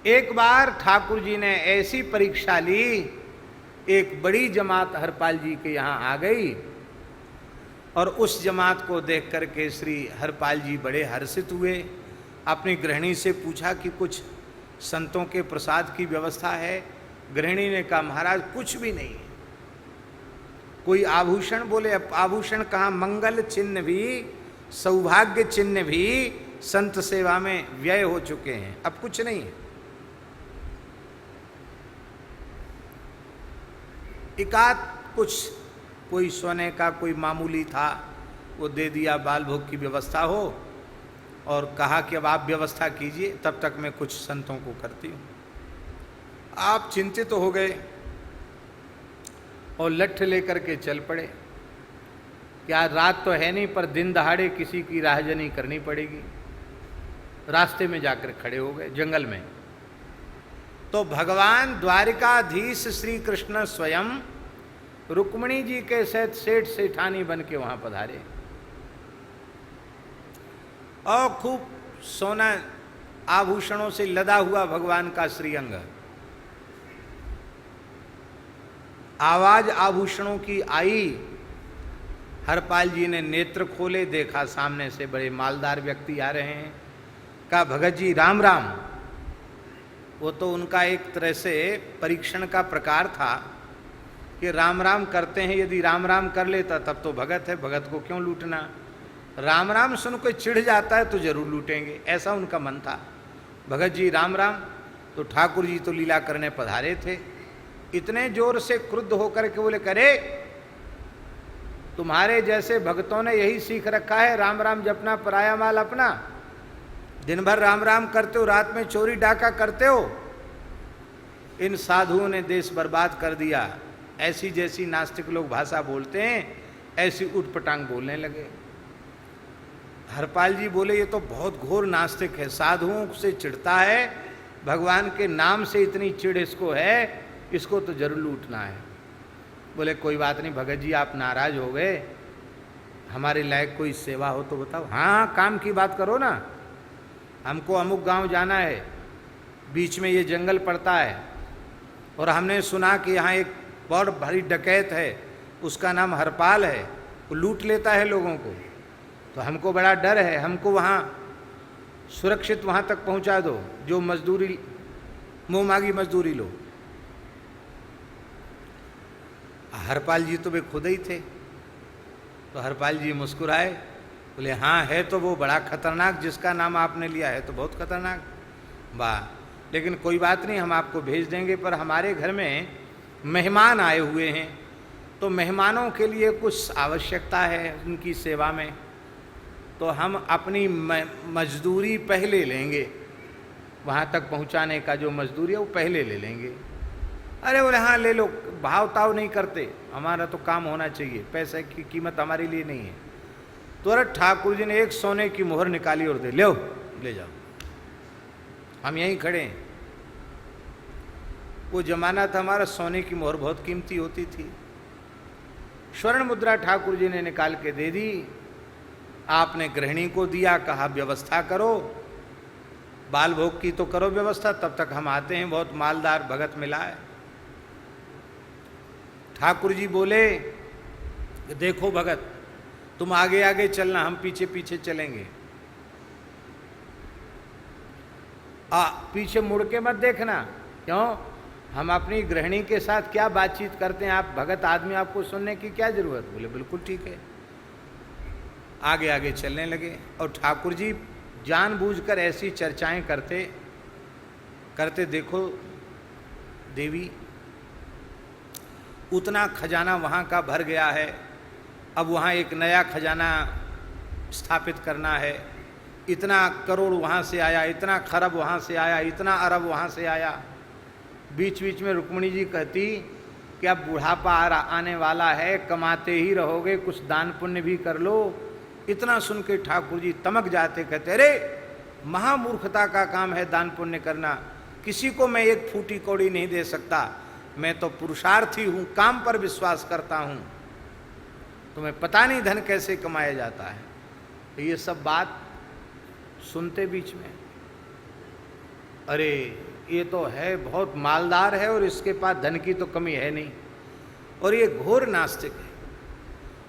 एक बार ठाकुर जी ने ऐसी परीक्षा ली, एक बड़ी जमात हरपाल जी के यहाँ आ गई और उस जमात को देख करके श्री हरपाल जी बड़े हर्षित हुए। अपनी गृहिणी से पूछा कि कुछ संतों के प्रसाद की व्यवस्था है? गृहिणी ने कहा महाराज कुछ भी नहीं है। कोई आभूषण? बोले आभूषण कहाँ, मंगल चिन्ह भी सौभाग्य चिन्ह भी संत सेवा में व्यय हो चुके हैं, अब कुछ नहीं है। एकाध कुछ कोई सोने का कोई मामूली था, वो दे दिया, बाल भोग की व्यवस्था हो, और कहा कि अब आप व्यवस्था कीजिए, तब तक मैं कुछ संतों को करती हूँ। आप चिंतित हो गए और लठ लेकर के चल पड़े। क्या रात तो है नहीं, पर दिन दहाड़े किसी की राहजनी करनी पड़ेगी। रास्ते में जाकर खड़े हो गए जंगल में। तो भगवान द्वारिकाधीश श्री कृष्ण स्वयं रुक्मिणी जी के सहित सेठ सेठानी बन के वहां पधारे और खूब सोना आभूषणों से लदा हुआ भगवान का श्रीअंग। आवाज आभूषणों की आई। हरपाल जी ने नेत्र खोले, देखा सामने से बड़े मालदार व्यक्ति आ रहे हैं। कहा भगत जी राम राम। वो तो उनका एक तरह से परीक्षण का प्रकार था कि राम राम करते हैं, यदि राम राम कर लेता तब तो भगत है, भगत को क्यों लूटना। राम राम सुन कोई चिढ़ जाता है तो जरूर लूटेंगे, ऐसा उनका मन था। भगत जी राम राम। तो ठाकुर जी तो लीला करने पधारे थे। इतने जोर से क्रुद्ध होकर के बोले करे तुम्हारे जैसे भक्तों ने यही सीख रखा है, राम राम जपना पराया माल अपना। दिन भर राम राम करते हो, रात में चोरी डाका करते हो। इन साधुओं ने देश बर्बाद कर दिया। ऐसी जैसी नास्तिक लोग भाषा बोलते हैं, ऐसी उठपटांग बोलने लगे। हरपाल जी बोले ये तो बहुत घोर नास्तिक है, साधुओं से चिढ़ता है, भगवान के नाम से इतनी चिढ़ इसको है, इसको तो जरूर लूटना है। बोले कोई बात नहीं भगत जी, आप नाराज हो गए, हमारे लायक कोई सेवा हो तो बताओ। हाँ काम की बात करो ना, हमको अमुक गांव जाना है, बीच में ये जंगल पड़ता है, और हमने सुना कि यहाँ एक बहुत भारी डकैत है, उसका नाम हरपाल है, वो लूट लेता है लोगों को, तो हमको बड़ा डर है, हमको वहाँ सुरक्षित वहाँ तक पहुँचा दो, जो मजदूरी मुँह मांगी मजदूरी लो। हरपाल जी तो वे खुद ही थे। तो हरपाल जी मुस्कुराए, बोले हाँ है तो वो बड़ा खतरनाक, जिसका नाम आपने लिया है तो बहुत खतरनाक। वाह, लेकिन कोई बात नहीं, हम आपको भेज देंगे, पर हमारे घर में मेहमान आए हुए हैं, तो मेहमानों के लिए कुछ आवश्यकता है उनकी सेवा में, तो हम अपनी मजदूरी पहले लेंगे, वहाँ तक पहुँचाने का जो मजदूरी है वो पहले ले लेंगे। अरे बोले हाँ ले लो, भाव ताव नहीं करते, हमारा तो काम होना चाहिए, पैसे की कीमत हमारे लिए नहीं है। तुरंत ठाकुर जी ने एक सोने की मोहर निकाली और दे, लो ले जाओ, हम यहीं खड़े हैं। वो जमाना था हमारा, सोने की मोहर बहुत कीमती होती थी। स्वर्ण मुद्रा ठाकुर जी ने निकाल के दे दी। आपने गृहिणी को दिया, कहा व्यवस्था करो, बाल भोग की तो करो व्यवस्था, तब तक हम आते हैं, बहुत मालदार भगत मिला है। ठाकुर जी बोले, देखो भगत, तुम आगे आगे चलना, हम पीछे पीछे चलेंगे। पीछे मुड़ के मत देखना। क्यों? हम अपनी गृहिणी के साथ क्या बातचीत करते हैं, आप भगत आदमी, आपको सुनने की क्या जरूरत? बोले बिल्कुल ठीक है। आगे आगे चलने लगे और ठाकुर जी जानबूझकर ऐसी चर्चाएं करते करते, देखो देवी, उतना खजाना वहाँ का भर गया है, अब वहाँ एक नया खजाना स्थापित करना है। इतना करोड़ वहाँ से आया, इतना खरब वहाँ से आया, इतना अरब वहाँ से आया। बीच बीच में रुक्मिणी जी कहती कि अब बुढ़ापा आने वाला है, कमाते ही रहोगे, कुछ दान पुण्य भी कर लो। इतना सुन के ठाकुर जी तमक जाते, कहते अरे महामूर्खता का काम है दान पुण्य करना, किसी को मैं एक फूटी कौड़ी नहीं दे सकता, मैं तो पुरुषार्थी हूँ, काम पर विश्वास करता हूँ, तुम्हें पता नहीं धन कैसे कमाया जाता है। तो ये सब बात सुनते बीच में, अरे ये तो है बहुत मालदार है और इसके पास धन की तो कमी है नहीं, और ये घोर नास्तिक है,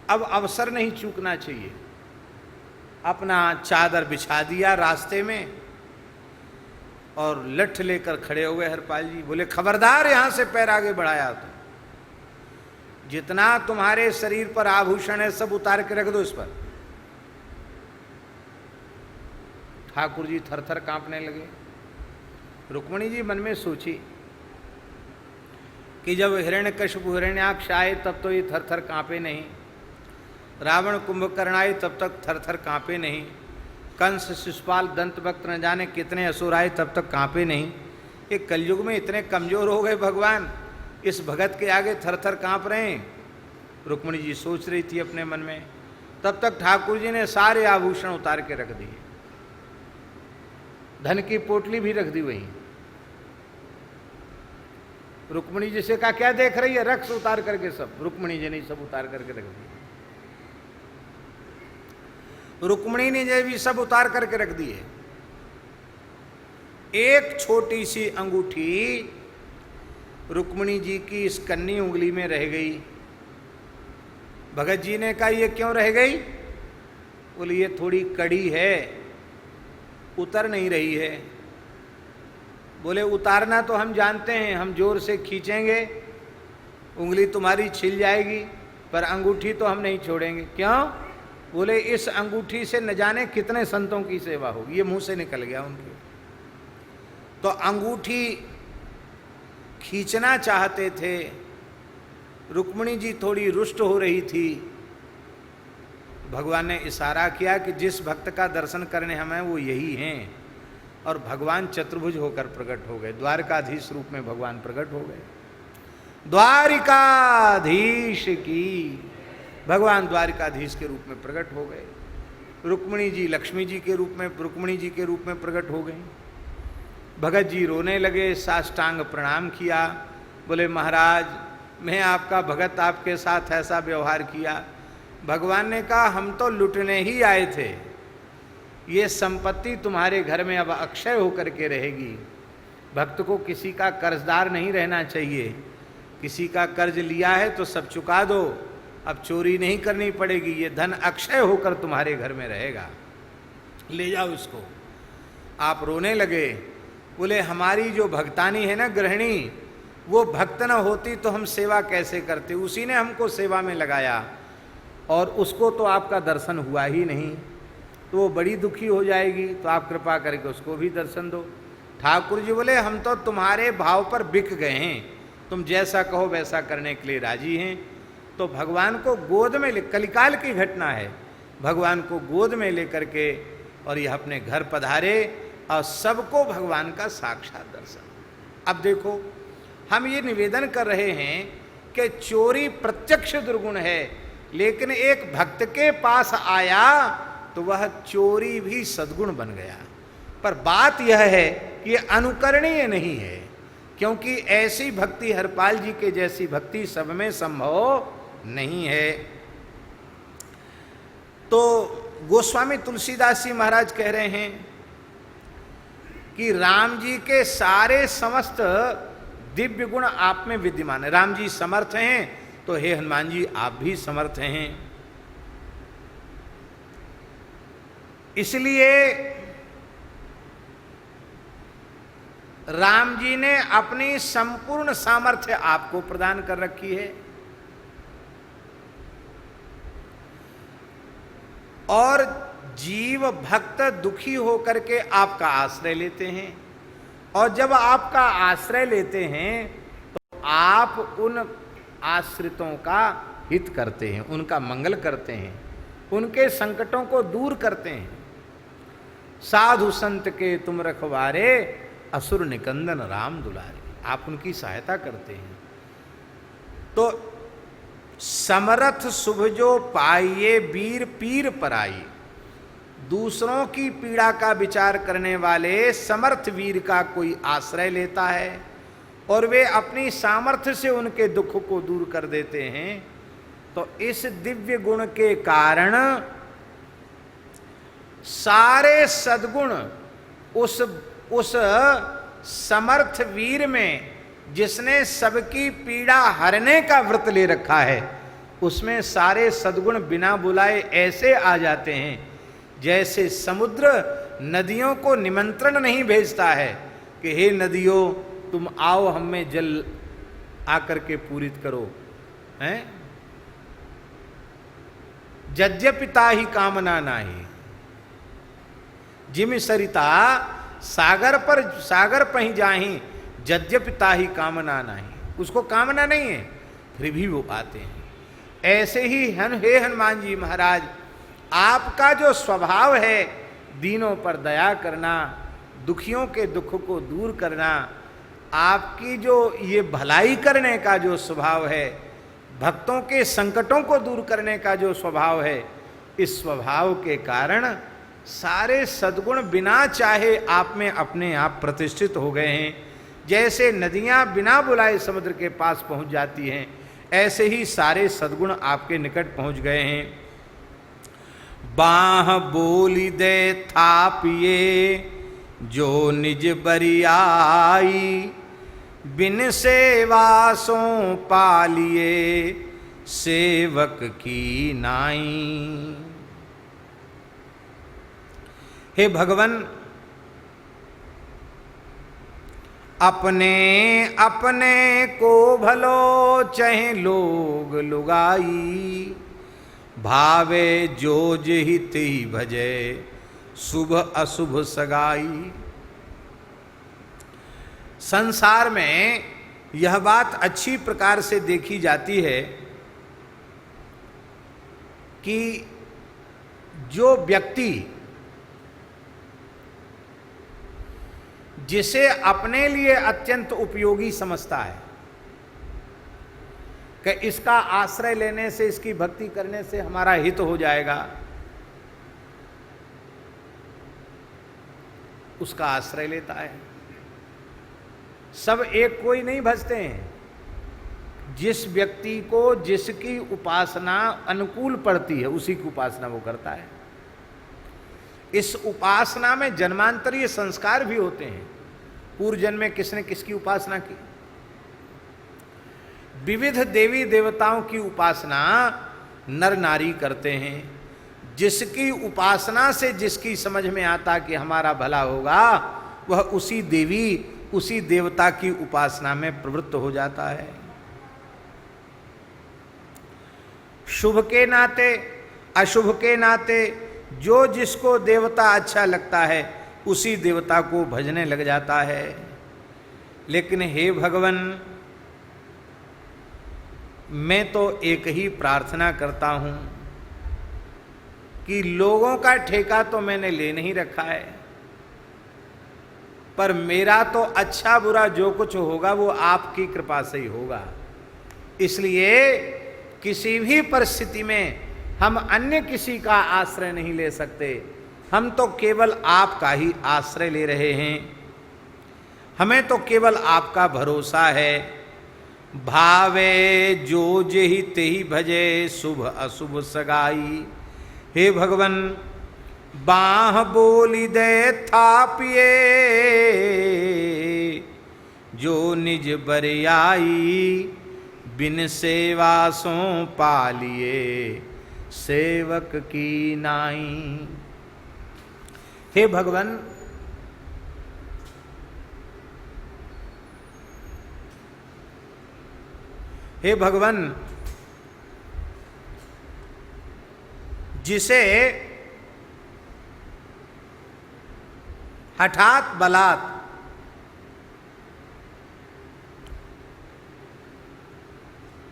अब अवसर नहीं चूकना चाहिए। अपना चादर बिछा दिया रास्ते में और लठ लेकर खड़े हो गए हरपाल जी। बोले खबरदार यहां से पैर आगे बढ़ाया तो जितना तुम्हारे शरीर पर आभूषण है सब उतार के रख दो इस पर। ठाकुर जी थर थर कांपने लगे। रुक्मिणी जी मन में सोची कि जब हिरण्यकशिपु हिरण्याक्ष आए तब तो ये थर थर कांपे नहीं, रावण कुंभकर्ण आए तब तक थर थर कांपे नहीं, कंस शिशुपाल दंतभक्त न जाने कितने असुर आए तब तक कांपे नहीं। ये कलयुग में इतने कमजोर हो गए भगवान, इस भगत के आगे थर थर कांप रहे हैं। रुक्मिणी जी सोच रही थी अपने मन में, तब तक ठाकुर जी ने सारे आभूषण उतार के रख दिए, धन की पोटली भी रख दी वहीं। रुक्मिणी जी से कहा क्या देख रही है, रक्स उतार करके सब। रुक्मिणी जी ने सब उतार करके रख दिए, रुक्मिणी ने भी सब उतार करके रख दिए। एक छोटी सी अंगूठी रुक्मिणी जी की इस कन्नी उंगली में रह गई। भगत जी ने कहा ये क्यों रह गई? बोले ये थोड़ी कड़ी है, उतर नहीं रही है। बोले उतारना तो हम जानते हैं, हम जोर से खींचेंगे उंगली तुम्हारी छिल जाएगी, पर अंगूठी तो हम नहीं छोड़ेंगे। क्यों? बोले इस अंगूठी से न जाने कितने संतों की सेवा होगी। ये मुंह से निकल गया उनके। तो अंगूठी खींचना चाहते थे, रुक्मिणी जी थोड़ी रुष्ट हो रही थी। भगवान ने इशारा किया कि जिस भक्त का दर्शन करने हमें वो यही हैं, और भगवान चतुर्भुज होकर प्रकट हो गए, द्वारकाधीश रूप में भगवान प्रकट हो गए। द्वारिकाधीश की, भगवान द्वारिकाधीश के रूप में प्रकट हो गए। रुक्मिणी जी लक्ष्मी जी के रूप में, रुक्मिणी जी के रूप में प्रकट हो गई। भगत जी रोने लगे, साष्टांग प्रणाम किया। बोले महाराज मैं आपका भगत, आपके साथ ऐसा व्यवहार किया। भगवान ने कहा हम तो लुटने ही आए थे, ये संपत्ति तुम्हारे घर में अब अक्षय होकर के रहेगी। भक्त को किसी का कर्जदार नहीं रहना चाहिए, किसी का कर्ज लिया है तो सब चुका दो, अब चोरी नहीं करनी पड़ेगी, ये धन अक्षय होकर तुम्हारे घर में रहेगा, ले जाओ इसको। आप रोने लगे। बोले हमारी जो भक्तानी है ना गृहिणी, वो भक्त न होती तो हम सेवा कैसे करते, उसी ने हमको सेवा में लगाया और उसको तो आपका दर्शन हुआ ही नहीं, तो वो बड़ी दुखी हो जाएगी, तो आप कृपा करके उसको भी दर्शन दो। ठाकुर जी बोले हम तो तुम्हारे भाव पर बिक गए हैं, तुम जैसा कहो वैसा करने के लिए राजी हैं। तो भगवान को गोद में ले, कलिकाल की घटना है, भगवान को गोद में लेकर के और यह अपने घर पधारे और सबको भगवान का साक्षात दर्शन। अब देखो हम ये निवेदन कर रहे हैं कि चोरी प्रत्यक्ष दुर्गुण है, लेकिन एक भक्त के पास आया तो वह चोरी भी सद्गुण बन गया। पर बात यह है कि ये अनुकरणीय नहीं है, क्योंकि ऐसी भक्ति हरपाल जी के जैसी भक्ति सब में संभव नहीं है। तो गोस्वामी तुलसीदास जी महाराज कह रहे हैं कि राम जी के सारे समस्त दिव्य गुण आप में विद्यमान है। राम जी समर्थ हैं तो हे हनुमान जी आप भी समर्थ हैं। इसलिए राम जी ने अपनी संपूर्ण सामर्थ्य आपको प्रदान कर रखी है और जीव भक्त दुखी होकर के आपका आश्रय लेते हैं, और जब आपका आश्रय लेते हैं तो आप उन आश्रितों का हित करते हैं, उनका मंगल करते हैं, उनके संकटों को दूर करते हैं। साधु संत के तुम रखवारे, असुर निकंदन राम दुलारे, आप उनकी सहायता करते हैं। तो समरथ शुभ जो पाइये वीर पीर पराई, दूसरों की पीड़ा का विचार करने वाले समर्थ वीर का कोई आश्रय लेता है और वे अपनी सामर्थ्य से उनके दुख को दूर कर देते हैं, तो इस दिव्य गुण के कारण सारे सद्गुण उस समर्थ वीर में, जिसने सबकी पीड़ा हरने का व्रत ले रखा है, उसमें सारे सद्गुण बिना बुलाए ऐसे आ जाते हैं जैसे समुद्र नदियों को निमंत्रण नहीं भेजता है कि हे नदियों तुम आओ हम में जल आकर के पूरित करो, हैं? यद्यपिता ही कामना नाही, जिम सरिता सागर पहीं जाही, यद्यपिता ही कामना नाही, उसको कामना नहीं है फिर भी वो आते हैं। ऐसे ही हे हनुमान जी महाराज, आपका जो स्वभाव है दीनों पर दया करना, दुखियों के दुख को दूर करना, आपकी जो ये भलाई करने का जो स्वभाव है, भक्तों के संकटों को दूर करने का जो स्वभाव है, इस स्वभाव के कारण सारे सद्गुण बिना चाहे आप में अपने आप प्रतिष्ठित हो गए हैं। जैसे नदियां बिना बुलाए समुद्र के पास पहुंच जाती हैं, ऐसे ही सारे सद्गुण आपके निकट पहुंच गए हैं। बाह बोली दे थापिए जो निज बरियाई, बिन सेवा सो पालिए सेवक की नाई। हे भगवान, अपने अपने को भलो चहे लोग लुगाई, भावे जो हित ही भजे शुभ अशुभ सगाई। संसार में यह बात अच्छी प्रकार से देखी जाती है कि जो व्यक्ति जिसे अपने लिए अत्यंत उपयोगी समझता है कि इसका आश्रय लेने से, इसकी भक्ति करने से हमारा हित हो जाएगा, उसका आश्रय लेता है। सब एक कोई नहीं भजते हैं। जिस व्यक्ति को जिसकी उपासना अनुकूल पड़ती है उसी की उपासना वो करता है। इस उपासना में जन्मांतरीय संस्कार भी होते हैं। पूर्व जन्म में किसने किसकी उपासना की, विविध देवी देवताओं की उपासना नर नारी करते हैं। जिसकी उपासना से जिसकी समझ में आता कि हमारा भला होगा, वह उसी देवी उसी देवता की उपासना में प्रवृत्त हो जाता है। शुभ के नाते अशुभ के नाते जो जिसको देवता अच्छा लगता है उसी देवता को भजने लग जाता है। लेकिन हे भगवान, मैं तो एक ही प्रार्थना करता हूं कि लोगों का ठेका तो मैंने ले नहीं रखा है, पर मेरा तो अच्छा बुरा जो कुछ होगा वो आपकी कृपा से ही होगा। इसलिए किसी भी परिस्थिति में हम अन्य किसी का आश्रय नहीं ले सकते, हम तो केवल आपका ही आश्रय ले रहे हैं। हमें तो केवल आपका भरोसा है। भावे जो जेहि तेहि भजे शुभ अशुभ सगाई। हे भगवान, बाह बोली दे थापिए, जो निज बरियाई बिन सेवा सो पालिए, सेवक की नाई। हे भगवान, हे भगवान, जिसे हठात बलात्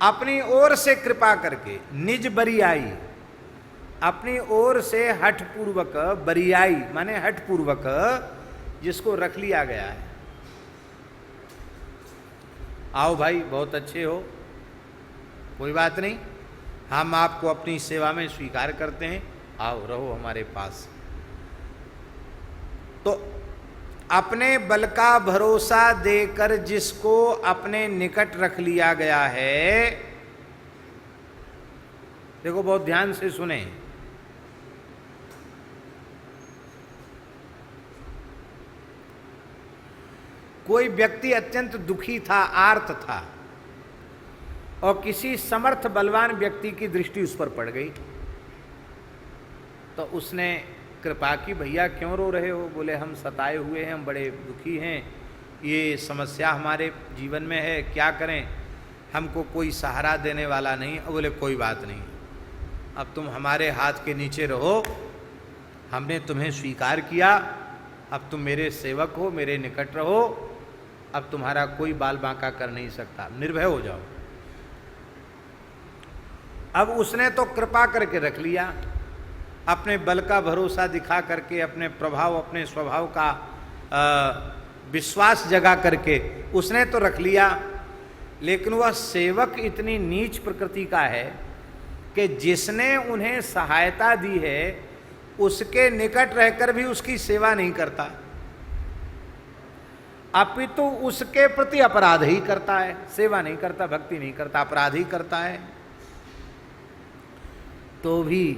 अपनी ओर से कृपा करके, निज बरियाई, अपनी ओर से हठपूर्वक, बरियाई माने हठपूर्वक जिसको रख लिया गया है। आओ भाई, बहुत अच्छे हो, कोई बात नहीं, हम आपको अपनी सेवा में स्वीकार करते हैं, आओ रहो हमारे पास। तो अपने बल का भरोसा देकर जिसको अपने निकट रख लिया गया है, देखो बहुत ध्यान से सुने, कोई व्यक्ति अत्यंत दुखी था, आर्त था, और किसी समर्थ बलवान व्यक्ति की दृष्टि उस पर पड़ गई, तो उसने कृपा की, भैया क्यों रो रहे हो? बोले हम सताए हुए हैं, हम बड़े दुखी हैं, ये समस्या हमारे जीवन में है, क्या करें, हमको कोई सहारा देने वाला नहीं। बोले कोई बात नहीं, अब तुम हमारे हाथ के नीचे रहो, हमने तुम्हें स्वीकार किया, अब तुम मेरे सेवक हो, मेरे निकट रहो, अब तुम्हारा कोई बाल बांका कर नहीं सकता, निर्भय हो जाओ। अब उसने तो कृपा करके रख लिया, अपने बल का भरोसा दिखा करके, अपने प्रभाव, अपने स्वभाव का विश्वास जगा करके उसने तो रख लिया, लेकिन वह सेवक इतनी नीच प्रकृति का है कि जिसने उन्हें सहायता दी है उसके निकट रहकर भी उसकी सेवा नहीं करता, अपितु उसके प्रति अपराध ही करता है, सेवा नहीं करता, भक्ति नहीं करता, अपराध ही करता है। तो भी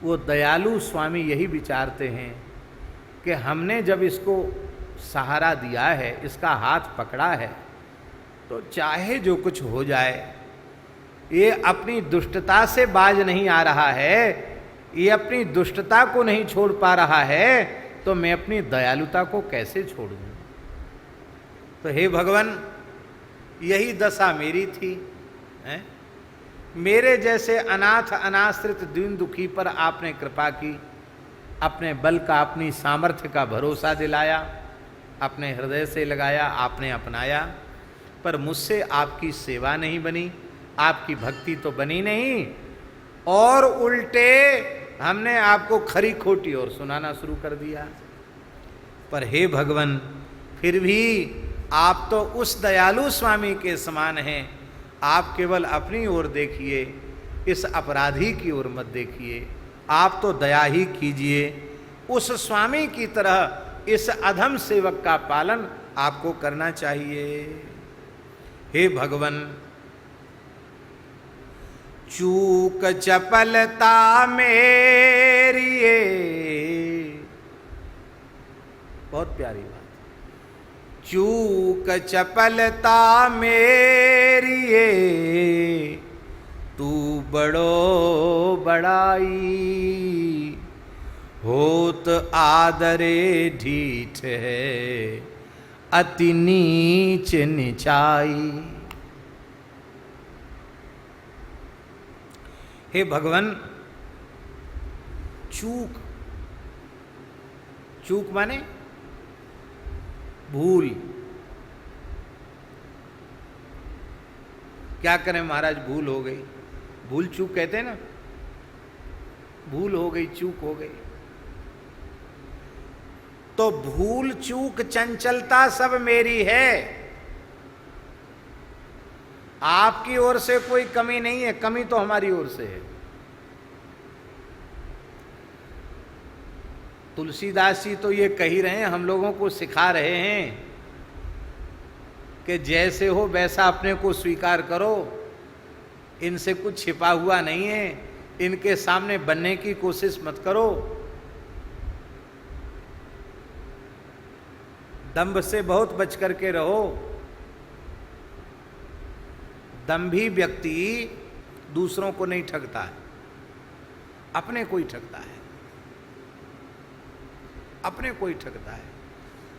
वो दयालु स्वामी यही विचारते हैं कि हमने जब इसको सहारा दिया है, इसका हाथ पकड़ा है, तो चाहे जो कुछ हो जाए, ये अपनी दुष्टता से बाज नहीं आ रहा है, ये अपनी दुष्टता को नहीं छोड़ पा रहा है, तो मैं अपनी दयालुता को कैसे छोड़ दूं? तो हे भगवान, यही दशा मेरी थी, है? मेरे जैसे अनाथ अनाश्रित दीन दुखी पर आपने कृपा की, अपने बल का, अपनी सामर्थ्य का भरोसा दिलाया, अपने हृदय से लगाया, आपने अपनाया, पर मुझसे आपकी सेवा नहीं बनी, आपकी भक्ति तो बनी नहीं, और उल्टे हमने आपको खरी खोटी और सुनाना शुरू कर दिया। पर हे भगवान, फिर भी आप तो उस दयालु स्वामी के समान हैं, आप केवल अपनी ओर देखिए, इस अपराधी की ओर मत देखिए, आप तो दया ही कीजिए, उस स्वामी की तरह इस अधम सेवक का पालन आपको करना चाहिए। हे भगवान, चूक चपलता मेरी, बहुत प्यारी बात, चूक चपलता मेरी, तू बड़ो बड़ाई, होत आदरे ढीठ है, अति नीच निचाई। हे भगवान, चूक, चूक माने भूल। क्या करें महाराज, भूल हो गई, भूल चूक कहते हैं ना, भूल हो गई, चूक हो गई। तो भूल चूक चंचलता सब मेरी है, आपकी ओर से कोई कमी नहीं है, कमी तो हमारी ओर से है। तुलसीदास जी तो ये कह ही रहे हैं, हम लोगों को सिखा रहे हैं कि जैसे हो वैसा अपने को स्वीकार करो, इनसे कुछ छिपा हुआ नहीं है, इनके सामने बनने की कोशिश मत करो, दंभ से बहुत बच करके रहो। दंभी व्यक्ति दूसरों को नहीं ठगता है, अपने को ही ठगता है, अपने को ही ठगता है।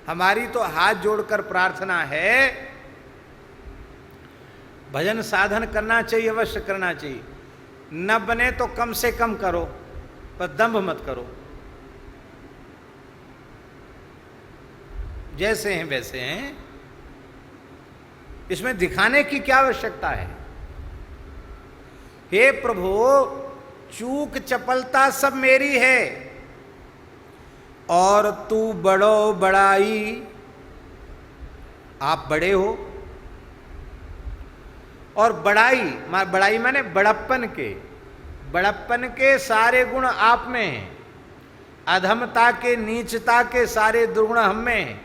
हमारी तो हाथ जोड़कर प्रार्थना है, भजन साधन करना चाहिए, अवश्य करना चाहिए, न बने तो कम से कम करो, पर दंभ मत करो। जैसे हैं वैसे हैं, इसमें दिखाने की क्या आवश्यकता है? हे प्रभु, चूक चपलता सब मेरी है, और तू बड़ो बड़ाई, आप बड़े हो, और बड़ाई माने बड़प्पन के सारे गुण आप में हैं, अधमता के नीचता के सारे दुर्गुण हम में हैं,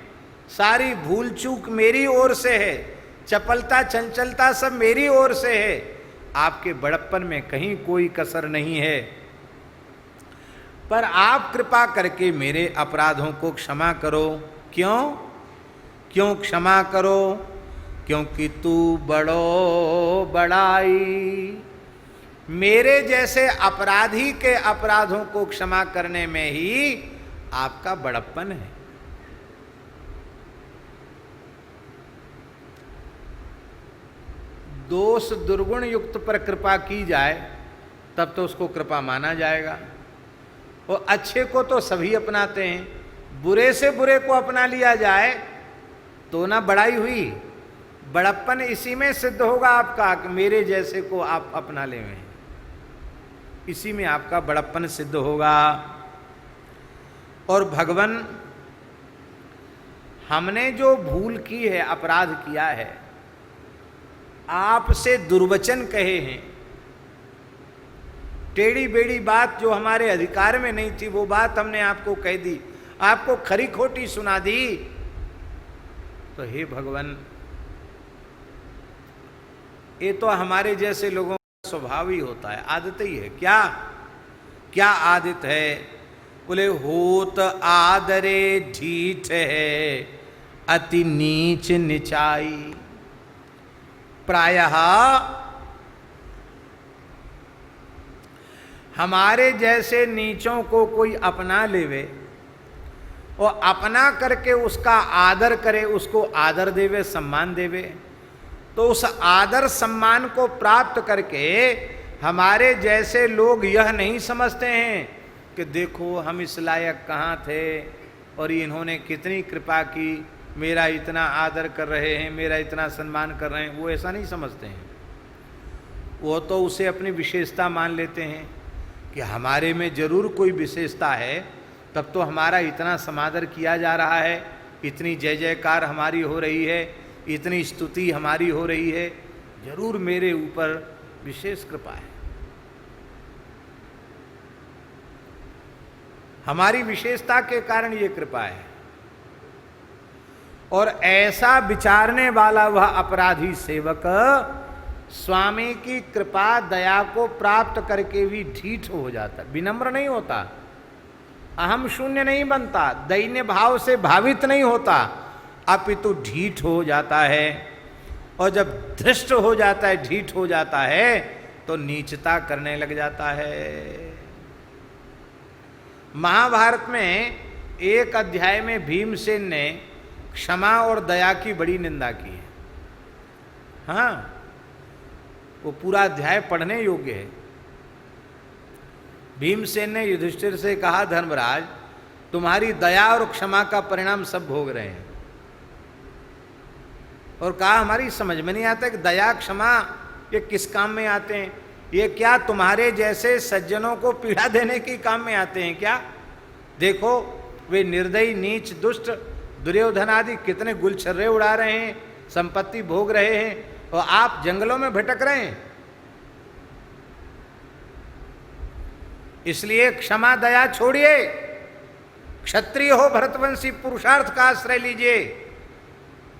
सारी भूल चूक मेरी ओर से है, चपलता चंचलता सब मेरी ओर से है, आपके बड़प्पन में कहीं कोई कसर नहीं है। पर आप कृपा करके मेरे अपराधों को क्षमा करो। क्यों क्षमा करो? क्योंकि तू बड़ो बड़ाई, मेरे जैसे अपराधी के अपराधों को क्षमा करने में ही आपका बड़प्पन है। दोष दुर्गुण युक्त पर कृपा की जाए तब तो उसको कृपा माना जाएगा। और अच्छे को तो सभी अपनाते हैं, बुरे से बुरे को अपना लिया जाए तो ना बड़ाई हुई। बड़प्पन इसी में सिद्ध होगा आपका कि मेरे जैसे को आप अपना ले में, इसी में आपका बड़प्पन सिद्ध होगा। और भगवान, हमने जो भूल की है, अपराध किया है, आपसे दुर्वचन कहे हैं, टेढ़ी बेड़ी बात जो हमारे अधिकार में नहीं थी वो बात हमने आपको कह दी, आपको खरी खोटी सुना दी, तो हे भगवान, ये तो हमारे जैसे लोगों का स्वभाव ही होता है, आदत ही है। क्या आदत है? बोले होत आदरे ढीठ है, अति नीच निचाई। प्रायः हमारे जैसे नीचों को कोई अपना लेवे और अपना करके उसका आदर करे, उसको आदर देवे, सम्मान देवे, तो उस आदर सम्मान को प्राप्त करके हमारे जैसे लोग यह नहीं समझते हैं कि देखो हम इस लायक कहाँ थे और इन्होंने कितनी कृपा की, मेरा इतना आदर कर रहे हैं, मेरा इतना सम्मान कर रहे हैं। वो ऐसा नहीं समझते हैं, वो तो उसे अपनी विशेषता मान लेते हैं कि हमारे में जरूर कोई विशेषता है, तब तो हमारा इतना समादर किया जा रहा है, इतनी जय जयकार हमारी हो रही है, इतनी स्तुति हमारी हो रही है, जरूर मेरे ऊपर विशेष कृपा है, हमारी विशेषता के कारण ये कृपा है। और ऐसा विचारने वाला वह अपराधी सेवक स्वामी की कृपा दया को प्राप्त करके भी ढीठ हो जाता, विनम्र नहीं होता, अहम शून्य नहीं बनता, दैन्य भाव से भावित नहीं होता, अपितु ढीठ हो जाता है। और जब धृष्ट हो जाता है, ढीठ हो जाता है, तो नीचता करने लग जाता है। महाभारत में एक अध्याय में भीमसेन ने क्षमा और दया की बड़ी निंदा की है। हाँ, वो पूरा अध्याय पढ़ने योग्य है। भीमसेन ने युधिष्ठिर से कहा, धर्मराज तुम्हारी दया और क्षमा का परिणाम सब भोग रहे हैं, और कहा हमारी समझ में नहीं आता कि दया क्षमा ये किस काम में आते हैं, ये क्या तुम्हारे जैसे सज्जनों को पीड़ा देने के काम में आते हैं क्या? देखो वे निर्दयी नीच दुष्ट दुर्योधन आदि कितने गुलछर्रे उड़ा रहे हैं, संपत्ति भोग रहे हैं, और आप जंगलों में भटक रहे हैं। इसलिए क्षमा दया छोड़िए, क्षत्रिय हो, भरतवंशी, पुरुषार्थ का आश्रय लीजिए।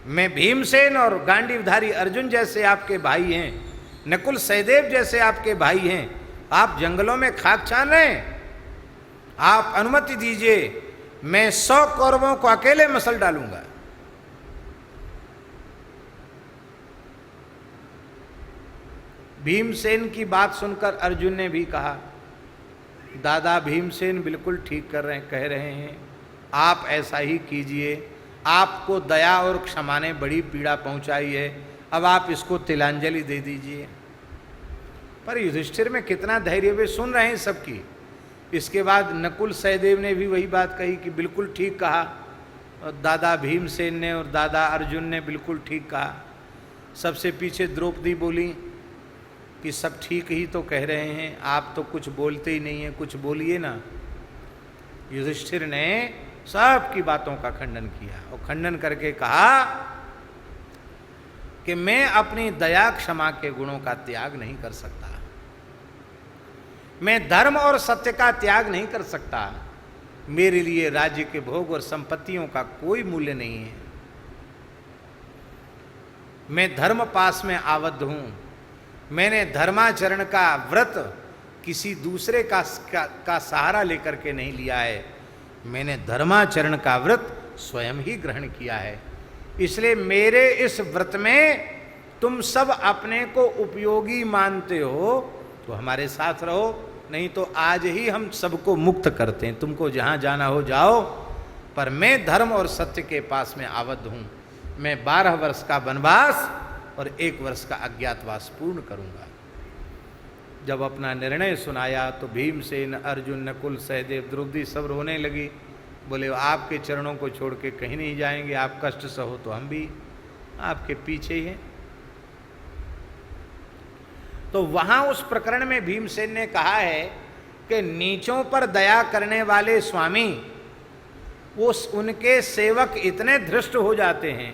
मैं भीमसेन और गांडीवधारी अर्जुन जैसे आपके भाई हैं, नकुल सहदेव जैसे आपके भाई हैं, आप जंगलों में खाक छान रहे हैं, आप अनुमति दीजिए, मैं 100 कौरवों को अकेले मसल डालूंगा। भीमसेन की बात सुनकर अर्जुन ने भी कहा, दादा भीमसेन बिल्कुल ठीक कह रहे हैं, आप ऐसा ही कीजिए। आपको दया और क्षमा ने बड़ी पीड़ा पहुंचाई है, अब आप इसको तिलांजलि दे दीजिए। पर युधिष्ठिर में कितना धैर्य, वे सुन रहे हैं सबकी। इसके बाद नकुल सहदेव ने भी वही बात कही कि बिल्कुल ठीक कहा, और दादा भीमसेन ने और दादा अर्जुन ने बिल्कुल ठीक कहा। सबसे पीछे द्रौपदी बोली कि सब ठीक ही तो कह रहे हैं, आप तो कुछ बोलते ही नहीं हैं, कुछ बोलिए ना। युधिष्ठिर ने सबकी बातों का खंडन किया और खंडन करके कहा कि मैं अपनी दया क्षमा के गुणों का त्याग नहीं कर सकता, मैं धर्म और सत्य का त्याग नहीं कर सकता, मेरे लिए राज्य के भोग और संपत्तियों का कोई मूल्य नहीं है। मैं धर्म पास में आबद्ध हूं, मैंने धर्माचरण का व्रत किसी दूसरे का सहारा लेकर के नहीं लिया है, मैंने धर्माचरण का व्रत स्वयं ही ग्रहण किया है। इसलिए मेरे इस व्रत में तुम सब अपने को उपयोगी मानते हो तो हमारे साथ रहो, नहीं तो आज ही हम सबको मुक्त करते हैं, तुमको जहाँ जाना हो जाओ, पर मैं धर्म और सत्य के पास में आबद्ध हूँ। मैं 12 वर्ष का वनवास और 1 वर्ष का अज्ञातवास पूर्ण करूँगा। जब अपना निर्णय सुनाया तो भीमसेन, अर्जुन, नकुल, सहदेव, द्रौपदी सब रोने लगी। बोले आपके चरणों को छोड़ के कहीं नहीं जाएंगे, आप कष्ट सहो तो हम भी आपके पीछे ही हैं। तो वहां उस प्रकरण में भीमसेन ने कहा है कि नीचों पर दया करने वाले स्वामी, वो उनके सेवक इतने धृष्ट हो जाते हैं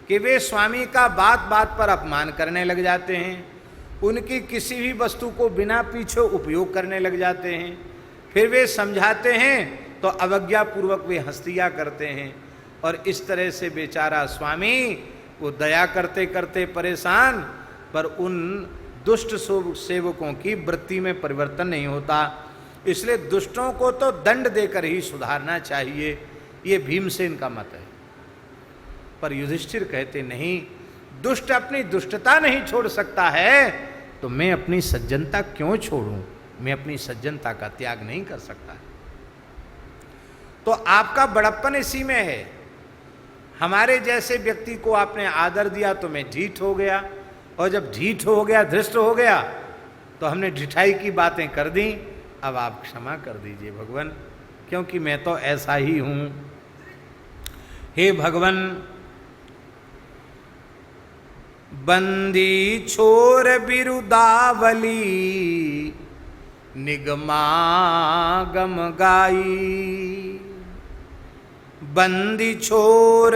कि वे स्वामी का बात बात पर अपमान करने लग जाते हैं, उनकी किसी भी वस्तु को बिना पीछे उपयोग करने लग जाते हैं, फिर वे समझाते हैं तो अवज्ञा पूर्वक वे हंसिया करते हैं, और इस तरह से बेचारा स्वामी वो दया करते करते परेशान, पर उन दुष्ट सेवकों की वृत्ति में परिवर्तन नहीं होता। इसलिए दुष्टों को तो दंड देकर ही सुधारना चाहिए, ये भीमसेन का मत है। पर युधिष्ठिर कहते नहीं, दुष्ट अपनी दुष्टता नहीं छोड़ सकता है तो मैं अपनी सज्जनता क्यों छोड़ूं, मैं अपनी सज्जनता का त्याग नहीं कर सकता। तो आपका बड़प्पन इसी में है, हमारे जैसे व्यक्ति को आपने आदर दिया तो मैं ढीठ हो गया, और जब ढीठ हो गया, धृष्ट हो गया, तो हमने ढिठाई की बातें कर दी, अब आप क्षमा कर दीजिए भगवान, क्योंकि मैं तो ऐसा ही हूं। हे भगवान, बंदी छोर बिरुदावली निगमागम गाई, बंदी छोर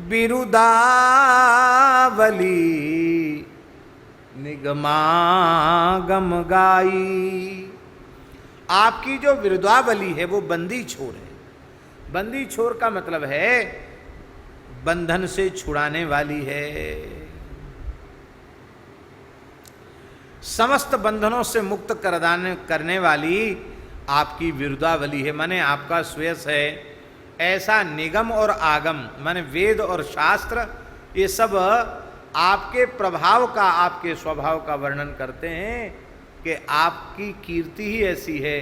बिरुदावली निगमागम गाई। आपकी जो बिरुदावली है वो बंदी छोर है। बंदी छोर का मतलब है बंधन से छुड़ाने वाली है, समस्त बंधनों से मुक्त करने वाली आपकी बिरुदावली है, माने आपका श्रेयस है। ऐसा निगम और आगम माने वेद और शास्त्र, ये सब आपके प्रभाव का, आपके स्वभाव का वर्णन करते हैं कि आपकी कीर्ति ही ऐसी है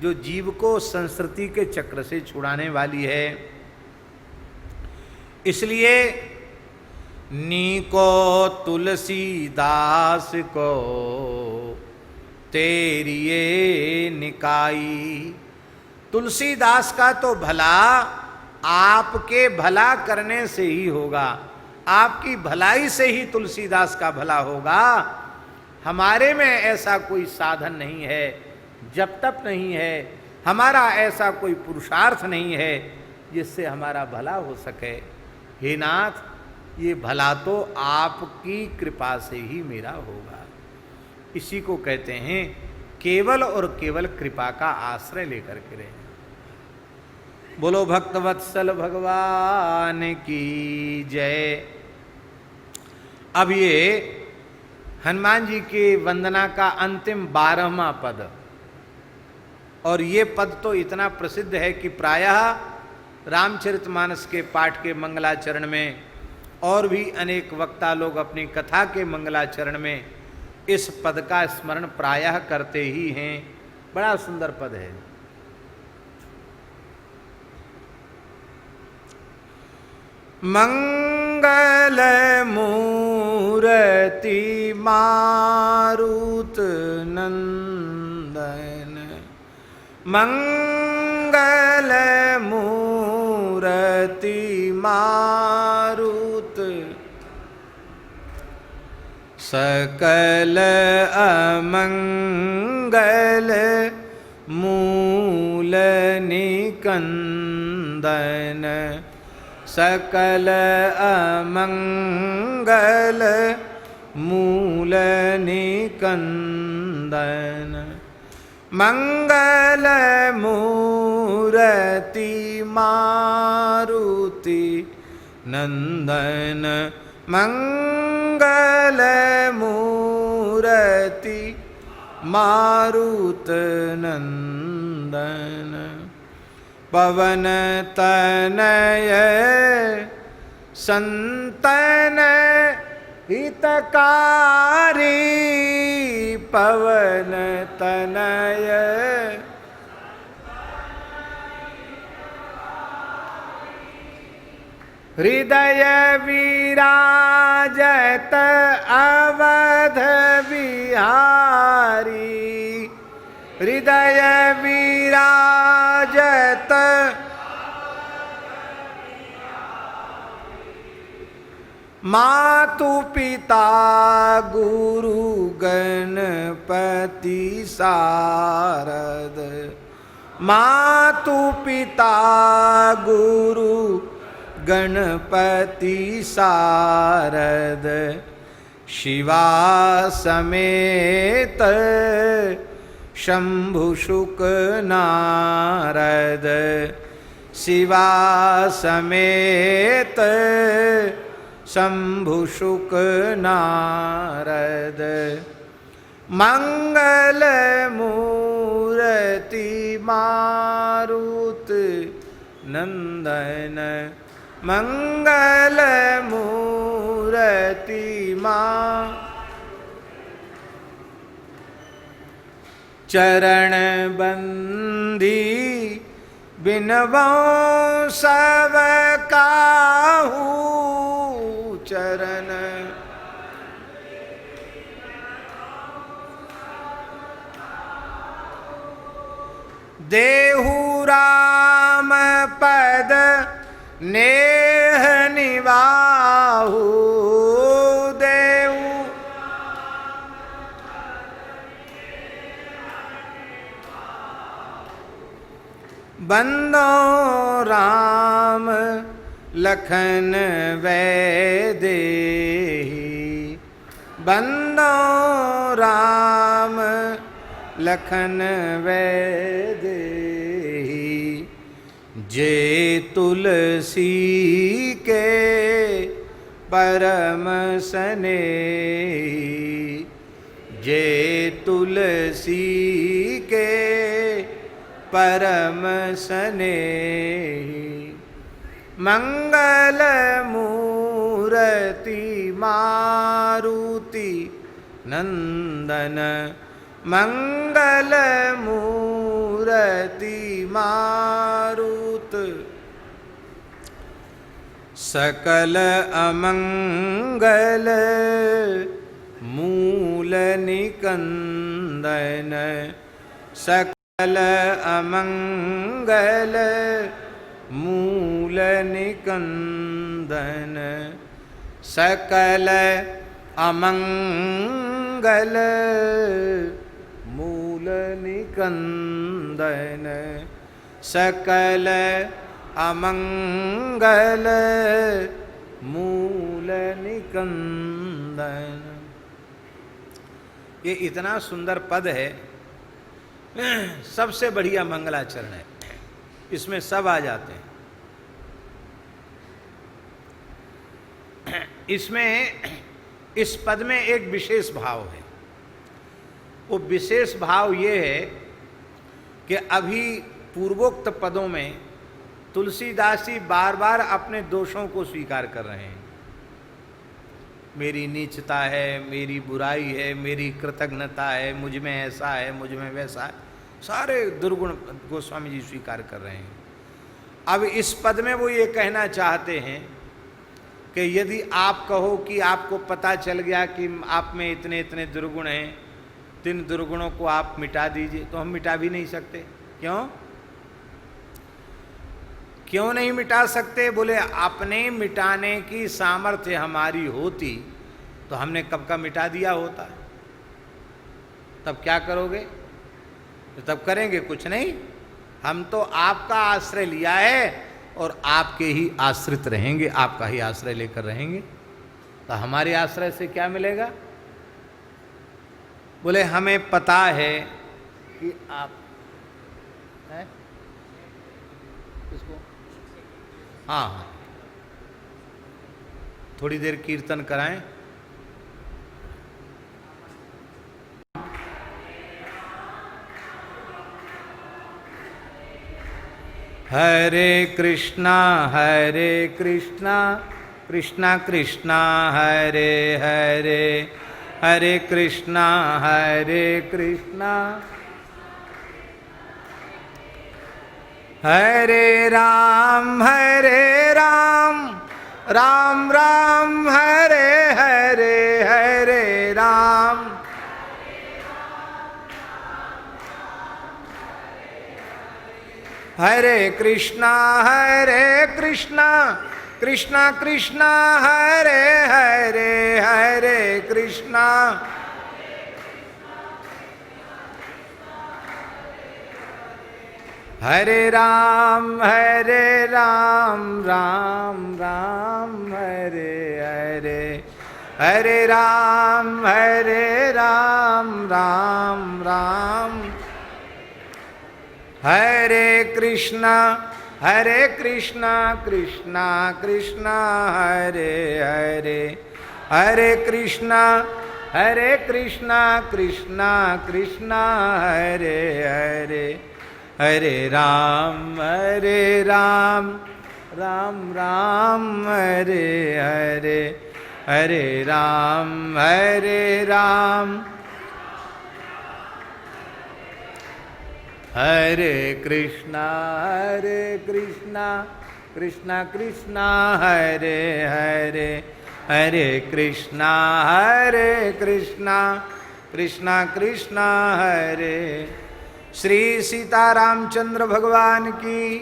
जो जीव को संस्कृति के चक्र से छुड़ाने वाली है। इसलिए नीको तुलसीदास को तेरी ये निकाई, तुलसीदास का तो भला आपके भला करने से ही होगा, आपकी भलाई से ही तुलसीदास का भला होगा। हमारे में ऐसा कोई साधन नहीं है, जप तप नहीं है, हमारा ऐसा कोई पुरुषार्थ नहीं है जिससे हमारा भला हो सके। हे नाथ, ये भला तो आपकी कृपा से ही मेरा होगा। इसी को कहते हैं केवल और केवल कृपा का आश्रय लेकर के रहे। बोलो भक्तवत्सल भगवान की जय। अब ये हनुमान जी के वंदना का अंतिम 12वां पद, और ये पद तो इतना प्रसिद्ध है कि प्रायः रामचरितमानस के पाठ के मंगलाचरण में और भी अनेक वक्ता लोग अपनी कथा के मंगलाचरण में इस पद का स्मरण प्रायः करते ही हैं। बड़ा सुंदर पद है। मंगल मूर्ति मारुत नंदन, मंगल मूर्ति मारुत, सकल अमंगल मूल निकंदन, सकल अमंगल मूल निकंदन, मंगल मूर्ति मारुति नंदन, मंगल मूर्ति मारुत नंदन, पवन तनय संतन हितकारी, पवन तनय हृदय विराजत अवध बिहारी, हृदय विराजत मातु पिता गुरु गणपति शारद, मातु पिता गुरु गणपति शारद, शिवा समेत शंभु शुक नारद, शिवा समेत शंभु शुक नारद, मंगल मूर्ति मारुत नंदन, मंगल मूर्ति चरण बंदी बिनवो सब काहू, चरण देहु राम पद नेह निवाहु, देहु बंदो राम लखन वैदेही, बंदो राम लखन वैदेही, जे तुलसी के परम स्नेही, जे तुलसी के परम स्नेही, मंगल मूर्ति मारुति नंदन, मंगल मूर्ति मारुत, सकल अमंगल मूल निकंदन, सकल अमंगल मूल निकंदन, सकल अमंगल मूल निकंदन, सकल अमंगल मूल निकंदन। ये इतना सुंदर पद है, सबसे बढ़िया मंगलाचरण है, इसमें सब आ जाते हैं। इसमें इस पद में एक विशेष भाव है। वो विशेष भाव ये है कि अभी पूर्वोक्त पदों में तुलसीदास जी बार बार अपने दोषों को स्वीकार कर रहे हैं। मेरी नीचता है, मेरी बुराई है, मेरी कृतज्ञता है, मुझ में ऐसा है, मुझ में वैसा है, सारे दुर्गुण गोस्वामी जी स्वीकार कर रहे हैं। अब इस पद में वो ये कहना चाहते हैं कि यदि आप कहो कि आपको पता चल गया कि आप में इतने इतने दुर्गुण हैं, 3 दुर्गुणों को आप मिटा दीजिए, तो हम मिटा भी नहीं सकते। क्यों नहीं मिटा सकते? बोले अपने मिटाने की सामर्थ्य हमारी होती तो हमने कब का मिटा दिया होता। तब क्या करोगे? तो तब करेंगे कुछ नहीं। हम तो आपका आश्रय लिया है और आपके ही आश्रित रहेंगे, आपका ही आश्रय लेकर रहेंगे। तो हमारे आश्रय से क्या मिलेगा? बोले हमें पता है कि आप है किसको, हाँ, थोड़ी देर कीर्तन कराएं। हरे कृष्णा कृष्णा कृष्णा हरे हरे, हरे कृष्णा हरे राम राम राम हरे हरे, हरे राम हरे कृष्णा कृष्णा कृष्णा हरे हरे, हरे कृष्णा हरे राम राम राम हरे हरे, हरे राम राम राम हरे कृष्णा कृष्णा कृष्णा हरे हरे, हरे कृष्णा कृष्णा कृष्णा हरे हरे, हरे राम राम राम हरे हरे, हरे राम हरे कृष्णा कृष्णा कृष्णा हरे हरे, हरे कृष्णा कृष्णा कृष्णा हरे। श्री सीतारामचंद्र भगवान की।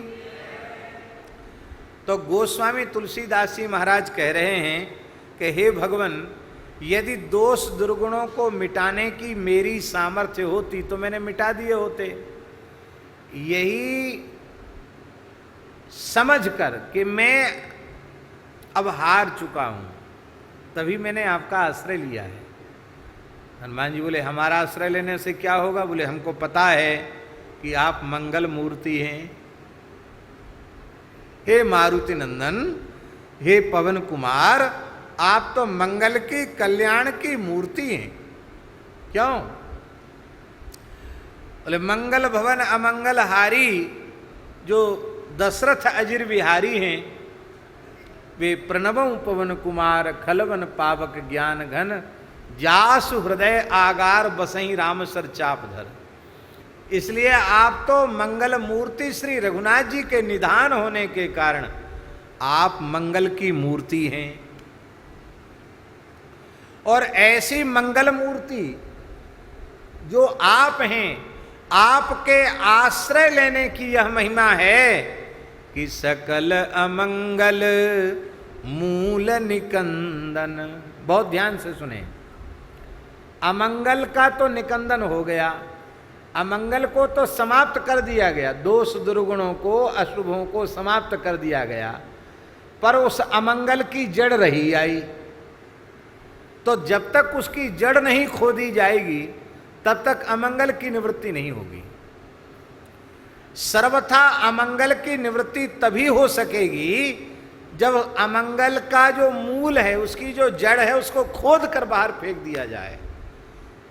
तो गोस्वामी तुलसीदास जी महाराज कह रहे हैं कि हे भगवान, यदि दोष दुर्गुणों को मिटाने की मेरी सामर्थ्य होती तो मैंने मिटा दिए होते। यही समझकर कि मैं अब हार चुका हूं, तभी मैंने आपका आश्रय लिया है। हनुमान जी बोले हमारा आश्रय लेने से क्या होगा? बोले हमको पता है कि आप मंगल मूर्ति हैं। हे मारुति नंदन, हे पवन कुमार, आप तो मंगल की कल्याण की मूर्ति हैं। क्यों? बोले मंगल भवन अमंगल हारी, जो दशरथ अजिर विहारी हैं, वे प्रणवं पवन कुमार खलवन पावक ज्ञान घन, जासु हृदय आगार बसई राम सर चाप धर। इसलिए आप तो मंगल मूर्ति श्री रघुनाथ जी के निधान होने के कारण आप मंगल की मूर्ति हैं। और ऐसी मंगल मूर्ति जो आप हैं, आपके आश्रय लेने की यह महिमा है कि सकल अमंगल मूल निकंदन। बहुत ध्यान से सुने। अमंगल का तो निकंदन हो गया, अमंगल को तो समाप्त कर दिया गया, दोष दुर्गुणों को अशुभों को समाप्त कर दिया गया, पर उस अमंगल की जड़ रही आई। तो जब तक उसकी जड़ नहीं खोदी जाएगी तब तक अमंगल की निवृत्ति नहीं होगी। सर्वथा अमंगल की निवृत्ति तभी हो सकेगी जब अमंगल का जो मूल है, उसकी जो जड़ है, उसको खोद कर बाहर फेंक दिया जाए।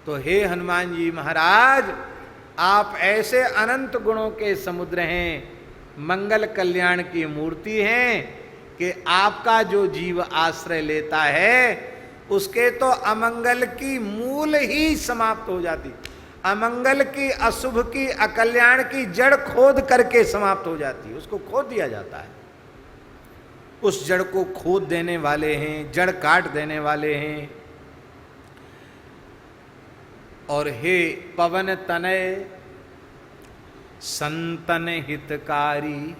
तो हे हनुमान जी महाराज, आप ऐसे अनंत गुणों के समुद्र हैं, मंगल कल्याण की मूर्ति हैं कि आपका जो जीव आश्रय लेता है उसके तो अमंगल की मूल ही समाप्त हो जाती, अमंगल की, अशुभ की, अकल्याण की जड़ खोद करके समाप्त हो जाती है, उसको खोद दिया जाता है। उस जड़ को खोद देने वाले हैं, जड़ काट देने वाले हैं। और हे पवन तनय संतन हितकारी,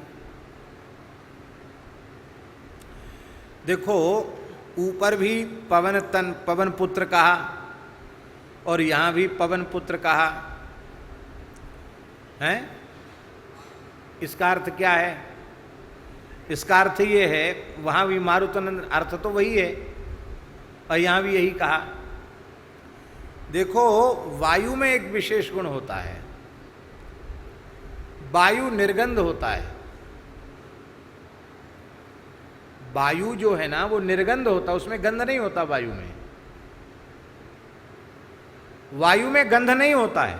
देखो ऊपर भी पवन तन, पवन पुत्र कहा, और यहां भी पवन पुत्र कहा है। इसका अर्थ क्या है? इसका अर्थ ये है, वहां भी मारुतनंद, अर्थ तो वही है और यहां भी यही कहा। देखो वायु में एक विशेष गुण होता है, वायु निर्गंध होता है। वायु जो है ना वो निर्गंध होता है, उसमें गंध नहीं होता। वायु में, वायु में गंध नहीं होता है।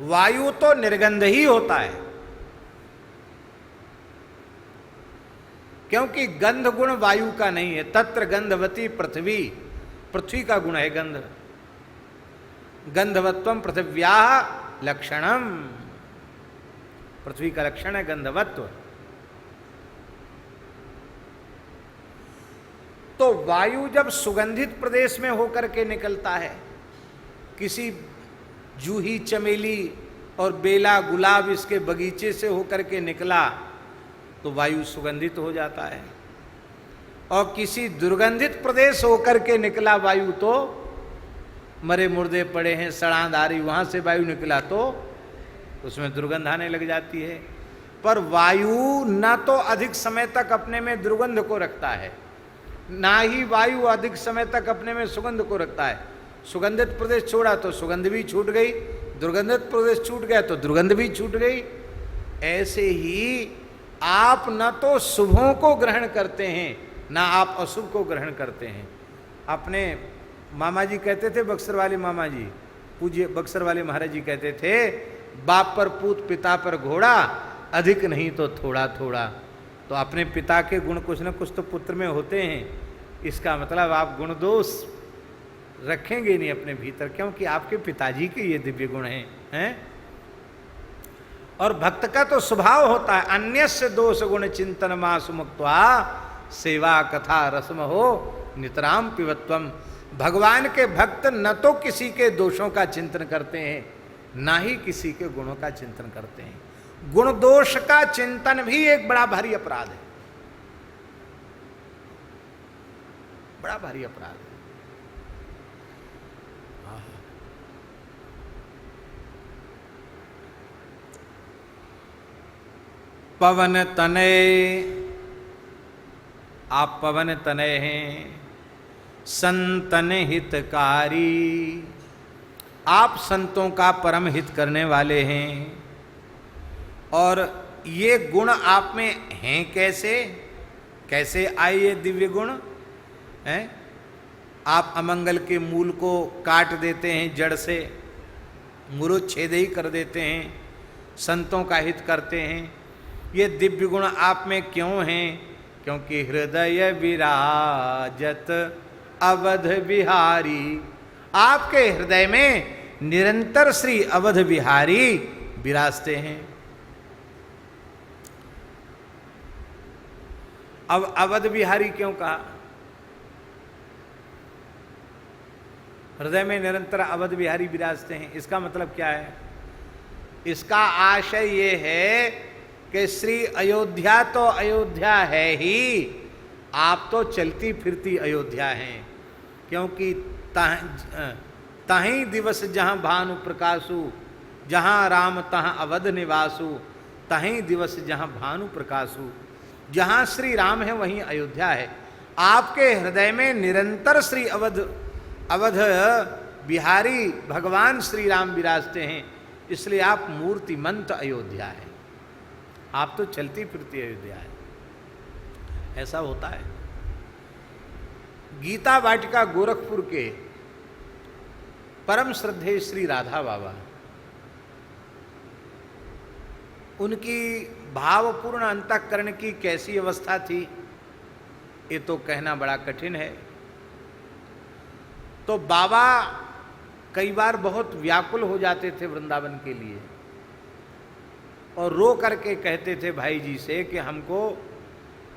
वायु तो निर्गंध ही होता है, क्योंकि गंध गुण वायु का नहीं है। तत्र गंधवती पृथ्वी, पृथ्वी का गुण है गंध। गंधवत्वम पृथिव्या लक्षणम, पृथ्वी का लक्षण है गंधवत्व। तो वायु जब सुगंधित प्रदेश में होकर के निकलता है, किसी जूही चमेली और बेला गुलाब इसके बगीचे से होकर के निकला तो वायु सुगंधित हो जाता है। और किसी दुर्गंधित प्रदेश होकर के निकला वायु तो मरे मुर्दे पड़े हैं, सड़ांधारी, वहां से वायु निकला तो उसमें दुर्गंध आने लग जाती है। पर वायु न तो अधिक समय तक अपने में दुर्गंध को रखता है, ना ही वायु अधिक समय तक अपने में सुगंध को रखता है। सुगंधित प्रदेश छोड़ा तो सुगंध भी छूट गई, दुर्गंधित प्रदेश छूट गया तो दुर्गंध भी छूट गई। ऐसे ही आप न तो शुभों को ग्रहण करते हैं, ना आप अशुभ को ग्रहण करते हैं। अपने मामा जी कहते थे, बक्सर वाले मामा जी, पूज्य बक्सर वाले महाराज जी कहते थे, बाप पर पूत पिता पर घोड़ा, अधिक नहीं तो थोड़ा थोड़ा। तो अपने पिता के गुण कुछ न कुछ तो पुत्र में होते हैं। इसका मतलब आप गुण दोष रखेंगे नहीं अपने भीतर, क्योंकि आपके पिताजी के ये दिव्य गुण हैं। और भक्त का तो स्वभाव होता है, अन्यस्य दोष गुण चिंतन मासु मुक्त्वा सेवा कथा रसम हो नितराम पिबत्वम। भगवान के भक्त न तो किसी के दोषों का चिंतन करते हैं, ना ही किसी के गुणों का चिंतन करते हैं। गुण दोष का चिंतन भी एक बड़ा भारी अपराध है, बड़ा भारी अपराध है। पवन तनय, आप पवन तनय हैं, संतन हितकारी, आप संतों का परम हित करने वाले हैं। और ये गुण आप में हैं कैसे, कैसे आए ये दिव्य गुण हैं? आप अमंगल के मूल को काट देते हैं, जड़ से मूलोच्छेद ही कर देते हैं, संतों का हित करते हैं। ये दिव्य गुण आप में क्यों हैं? क्योंकि हृदय विराजत अवध बिहारी, आपके हृदय में निरंतर श्री अवध बिहारी विराजते हैं। अब अवध बिहारी क्यों कहा? हृदय में निरंतर अवध बिहारी विराजते हैं, इसका मतलब क्या है? इसका आशय ये है कि श्री अयोध्या तो अयोध्या है ही, आप तो चलती फिरती अयोध्या हैं। क्योंकि ताहीं दिवस जहाँ भानु प्रकाशु, जहाँ राम तहाँ अवध निवासु, ताहीं दिवस जहाँ भानु प्रकाशु। जहाँ श्री राम है वहीं अयोध्या है। आपके हृदय में निरंतर श्री अवध बिहारी भगवान श्री राम विराजते हैं, इसलिए आप मूर्तिमंत अयोध्या है, आप तो चलती फिरती अयोध्या है। ऐसा होता है। गीता वाटिका गोरखपुर के परम श्रद्धेय श्री राधा बाबा, उनकी भावपूर्ण अंतःकरण की कैसी अवस्था थी ये तो कहना बड़ा कठिन है। तो बाबा कई बार बहुत व्याकुल हो जाते थे वृंदावन के लिए और रो करके कहते थे भाई जी से कि हमको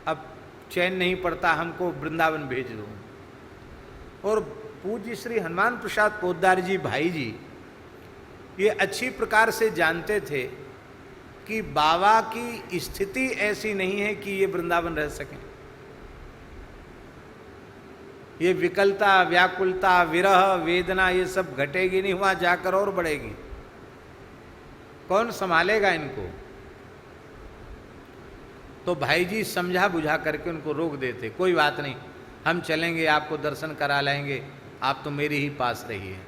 अब चैन नहीं पड़ता, हमको वृंदावन भेज दो। और पूज्य श्री हनुमान प्रसाद पोद्दार जी भाई जी ये अच्छी प्रकार से जानते थे कि बाबा की स्थिति ऐसी नहीं है कि ये वृंदावन रह सकें। ये विकलता, व्याकुलता, विरह, वेदना ये सब घटेगी नहीं, वहां जाकर और बढ़ेगी। कौन संभालेगा इनको? तो भाई जी समझा बुझा करके उनको रोक देते, कोई बात नहीं, हम चलेंगे, आपको दर्शन करा लाएंगे, आप तो मेरे ही पास रहिए।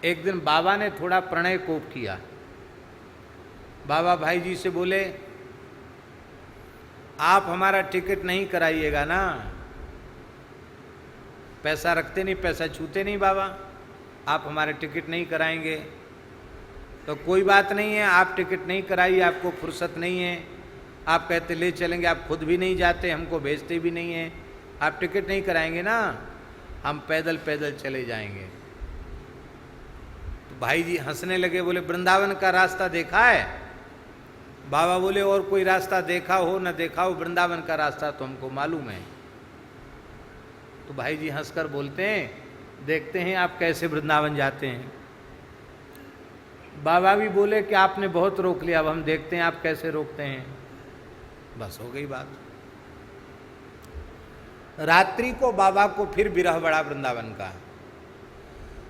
एक दिन बाबा ने थोड़ा प्रणय कोप किया। बाबा भाई जी से बोले, आप हमारा टिकट नहीं कराइएगा ना? पैसा रखते नहीं, पैसा छूते नहीं बाबा, आप हमारे टिकट नहीं कराएंगे तो कोई बात नहीं है, आप टिकट नहीं कराइए, आपको फुर्सत नहीं है, आप कहते ले चलेंगे, आप खुद भी नहीं जाते, हमको भेजते भी नहीं है, आप टिकट नहीं कराएंगे ना, हम पैदल पैदल चले जाएंगे। तो भाई जी हंसने लगे, बोले वृंदावन का रास्ता देखा है? बाबा बोले और कोई रास्ता देखा हो न देखा हो, वृंदावन का रास्ता तो हमको मालूम है। तो भाई जी हंसकर बोलते हैं, देखते हैं आप कैसे वृंदावन जाते हैं। बाबा भी बोले कि आपने बहुत रोक लिया, अब हम देखते हैं आप कैसे रोकते हैं। बस हो गई बात। रात्रि को बाबा को फिर विरह बढ़ा वृंदावन का।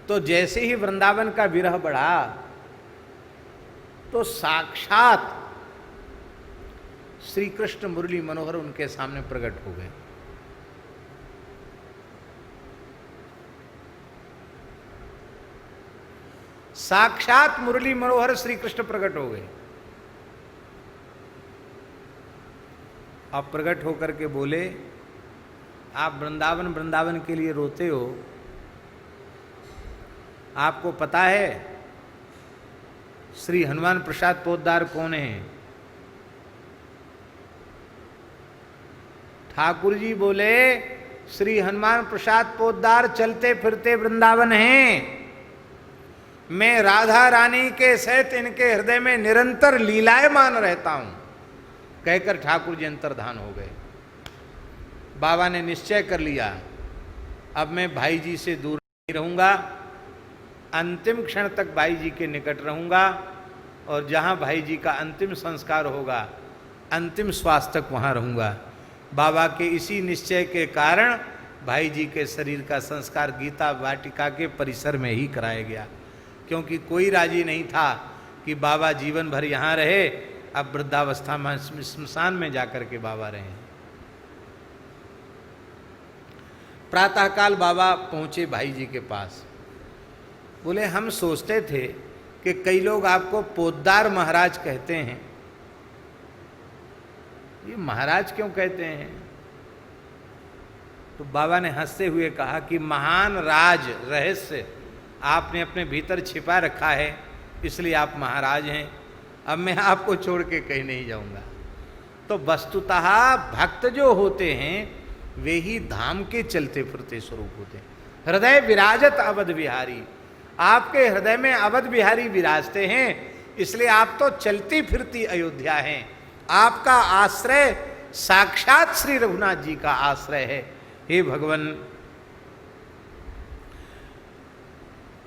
तो जैसे ही वृंदावन का विरह बढ़ा तो साक्षात श्री कृष्ण मुरली मनोहर उनके सामने प्रकट हो गए। साक्षात मुरली मनोहर श्री कृष्ण प्रकट हो गए। अब प्रकट होकर के बोले, आप वृंदावन वृंदावन के लिए रोते हो, आपको पता है श्री हनुमान प्रसाद पोद्दार कौन है? ठाकुर जी बोले, श्री हनुमान प्रसाद पोद्दार चलते फिरते वृंदावन हैं। मैं राधा रानी के सहित इनके हृदय में निरंतर लीलायमान रहता हूं। कहकर ठाकुर जी अंतर्धान हो गए। बाबा ने निश्चय कर लिया, अब मैं भाई जी से दूर नहीं रहूंगा, अंतिम क्षण तक भाई जी के निकट रहूंगा और जहां भाई जी का अंतिम संस्कार होगा, अंतिम श्वास तक वहां रहूंगा। बाबा के इसी निश्चय के कारण भाई जी के शरीर का संस्कार गीता वाटिका के परिसर में ही कराया गया, क्योंकि कोई राजी नहीं था कि बाबा जीवन भर यहाँ रहे, अब वृद्धावस्था में स्मशान में जाकर के बाबा रहे। प्रातःकाल बाबा पहुँचे भाई जी के पास। बोले, हम सोचते थे कि कई लोग आपको पोद्दार महाराज कहते हैं, ये महाराज क्यों कहते हैं? तो बाबा ने हंसते हुए कहा कि महान राज रहस्य आपने अपने भीतर छिपा रखा है, इसलिए आप महाराज हैं। अब मैं आपको छोड़ के कहीं नहीं जाऊंगा। तो वस्तुतः भक्त जो होते हैं वे ही धाम के चलते फिरते स्वरूप होते हैं। हृदय विराजत अवध बिहारी, आपके हृदय में अवध बिहारी विराजते हैं, इसलिए आप तो चलती फिरती अयोध्या हैं। आपका आश्रय साक्षात श्री रघुनाथ जी का आश्रय है, हे भगवान।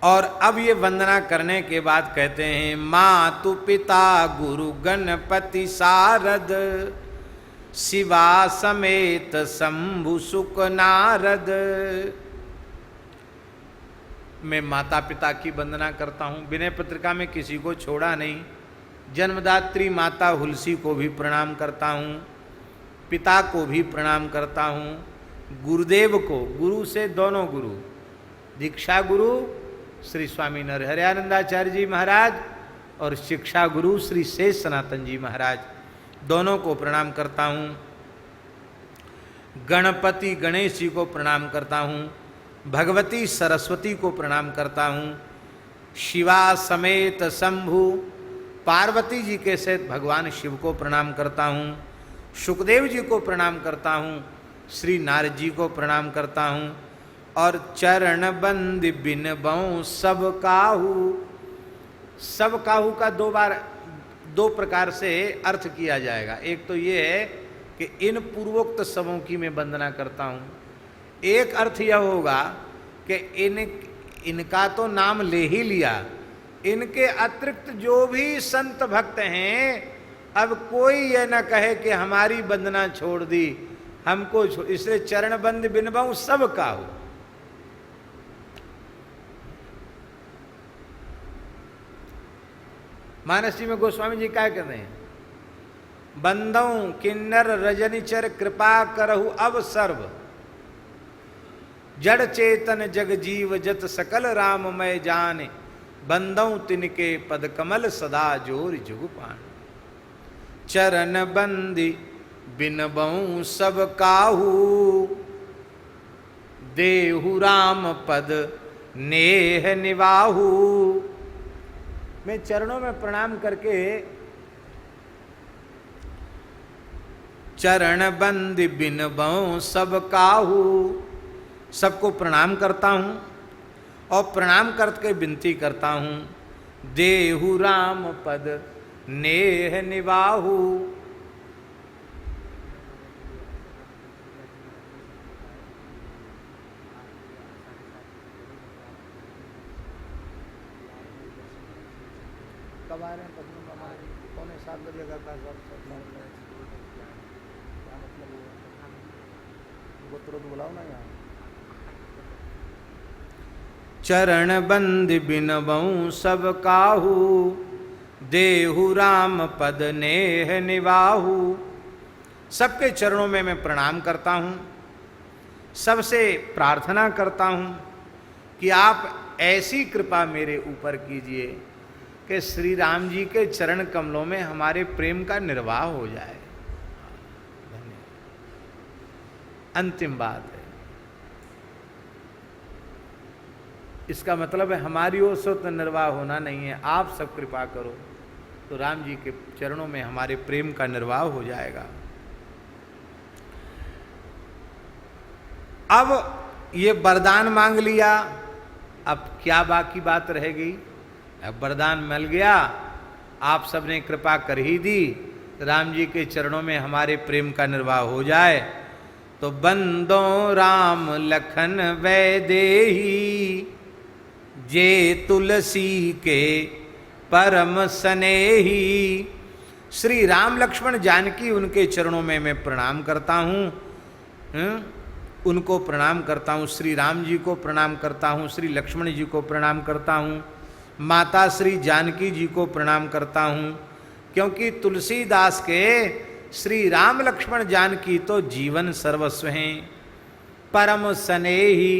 और अब ये वंदना करने के बाद कहते हैं, मातु पिता गुरु गणपति सारद, शिवा समेत शंभु सुक नारद। मैं माता पिता की वंदना करता हूँ, विनय पत्रिका में किसी को छोड़ा नहीं। जन्मदात्री माता हुलसी को भी प्रणाम करता हूँ, पिता को भी प्रणाम करता हूँ, गुरुदेव को, गुरु से दोनों गुरु, दीक्षा गुरु श्री स्वामी नरहरियानंदाचार्य जी महाराज और शिक्षा गुरु श्री शेष सनातन जी महाराज, दोनों को प्रणाम करता हूँ। गणपति गणेश जी को प्रणाम करता हूँ, भगवती सरस्वती को प्रणाम करता हूँ, शिवा समेत शंभु पार्वती जी के सहित भगवान शिव को प्रणाम करता हूँ, सुखदेव जी को प्रणाम करता हूँ, श्री नारद जी को प्रणाम करता हूँ। और चरण बंद बिनबऊं सब काहू, सब काहू का दो प्रकार से अर्थ किया जाएगा। एक तो ये है कि इन पूर्वोक्त सबों की मैं वंदना करता हूँ। एक अर्थ यह होगा कि इनका तो नाम ले ही लिया, इनके अतिरिक्त जो भी संत भक्त हैं, अब कोई यह न कहे कि हमारी वंदना छोड़ दी, हमको इसलिए चरण बंद बिनबऊं सब काहू। मानस जी में गोस्वामी जी क्या कर रहे हैं? बंदऊ किन्नर रजनिचर कृपा करहु अब सर्व, जड़ चेतन जग जीव जत सकल राममय जाने, बंदऊ तिनके पद कमल सदा जोर जुग पान। चरण बंदी बिनबऊं सब काहू, देहु राम पद नेह निवाहू। मैं चरणों में प्रणाम करके चरण बंद बिनबऊं सब काहू, सबको प्रणाम करता हूँ और प्रणाम करके विनती करता हूँ, देहु राम पद नेह निवाहू। कब आ रहे हैं? पौने 7 बजे का क्या मतलब वो तुरंत बुलाओ ना यहाँ। चरण बंद बिनबऊं सब काहू, देहु राम पद नेह निवाहू। सबके चरणों में मैं प्रणाम करता हूँ, सबसे प्रार्थना करता हूँ कि आप ऐसी कृपा मेरे ऊपर कीजिए कि श्री राम जी के चरण कमलों में हमारे प्रेम का निर्वाह हो जाए। अंतिम बात है, इसका मतलब है हमारी ओर से तो निर्वाह होना नहीं है, आप सब कृपा करो तो राम जी के चरणों में हमारे प्रेम का निर्वाह हो जाएगा। अब ये वरदान मांग लिया, अब क्या बाकी बात रह गई? अब वरदान मिल गया, आप सबने कृपा कर ही दी, राम जी के चरणों में हमारे प्रेम का निर्वाह हो जाए। तो बंदो राम लखन वैदेही, जे तुलसी के परम स्नेही। श्री राम लक्ष्मण जानकी उनके चरणों में मैं प्रणाम करता हूँ, उनको प्रणाम करता हूँ, श्री राम जी को प्रणाम करता हूँ, श्री लक्ष्मण जी को प्रणाम करता हूँ, माता श्री जानकी जी को प्रणाम करता हूँ, क्योंकि तुलसीदास के श्री राम लक्ष्मण जानकी तो जीवन सर्वस्व हैं, परम स्नेही,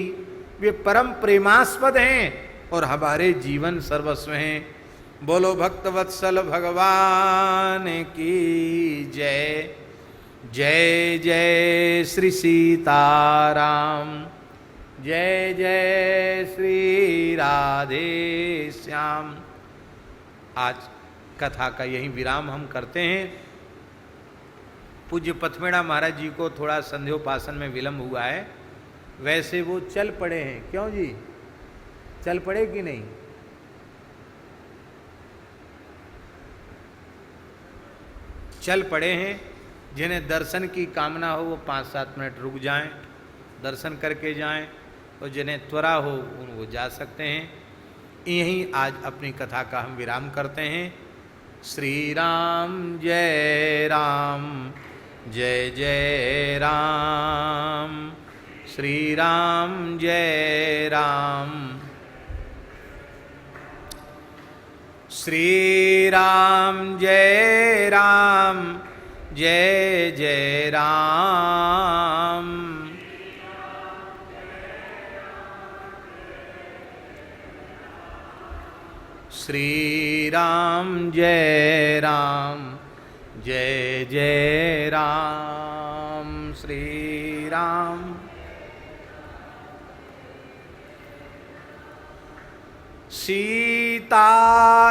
वे परम प्रेमास्पद हैं और हमारे जीवन सर्वस्व हैं। बोलो भक्तवत्सल भगवान की जय। जय जय श्री सीताराम, जय जय श्री राधे श्याम। आज कथा का यही विराम हम करते हैं। पूज्य पथमेड़ा महाराज जी को थोड़ा संध्योपासन में विलंब हुआ है, वैसे वो चल पड़े हैं। क्यों जी, चल पड़े कि नहीं? चल पड़े हैं। जिन्हें दर्शन की कामना हो वो 5-7 मिनट रुक जाएं, दर्शन करके जाएं, और जिन्हें त्वरा हो वो जा सकते हैं। यहीं आज अपनी कथा का हम विराम करते हैं। श्री राम जय राम, जय जय राम, श्री राम जय राम, श्री राम जय राम, जय जय राम। श्री राम जय राम, जय जय राम, श्री राम। सीता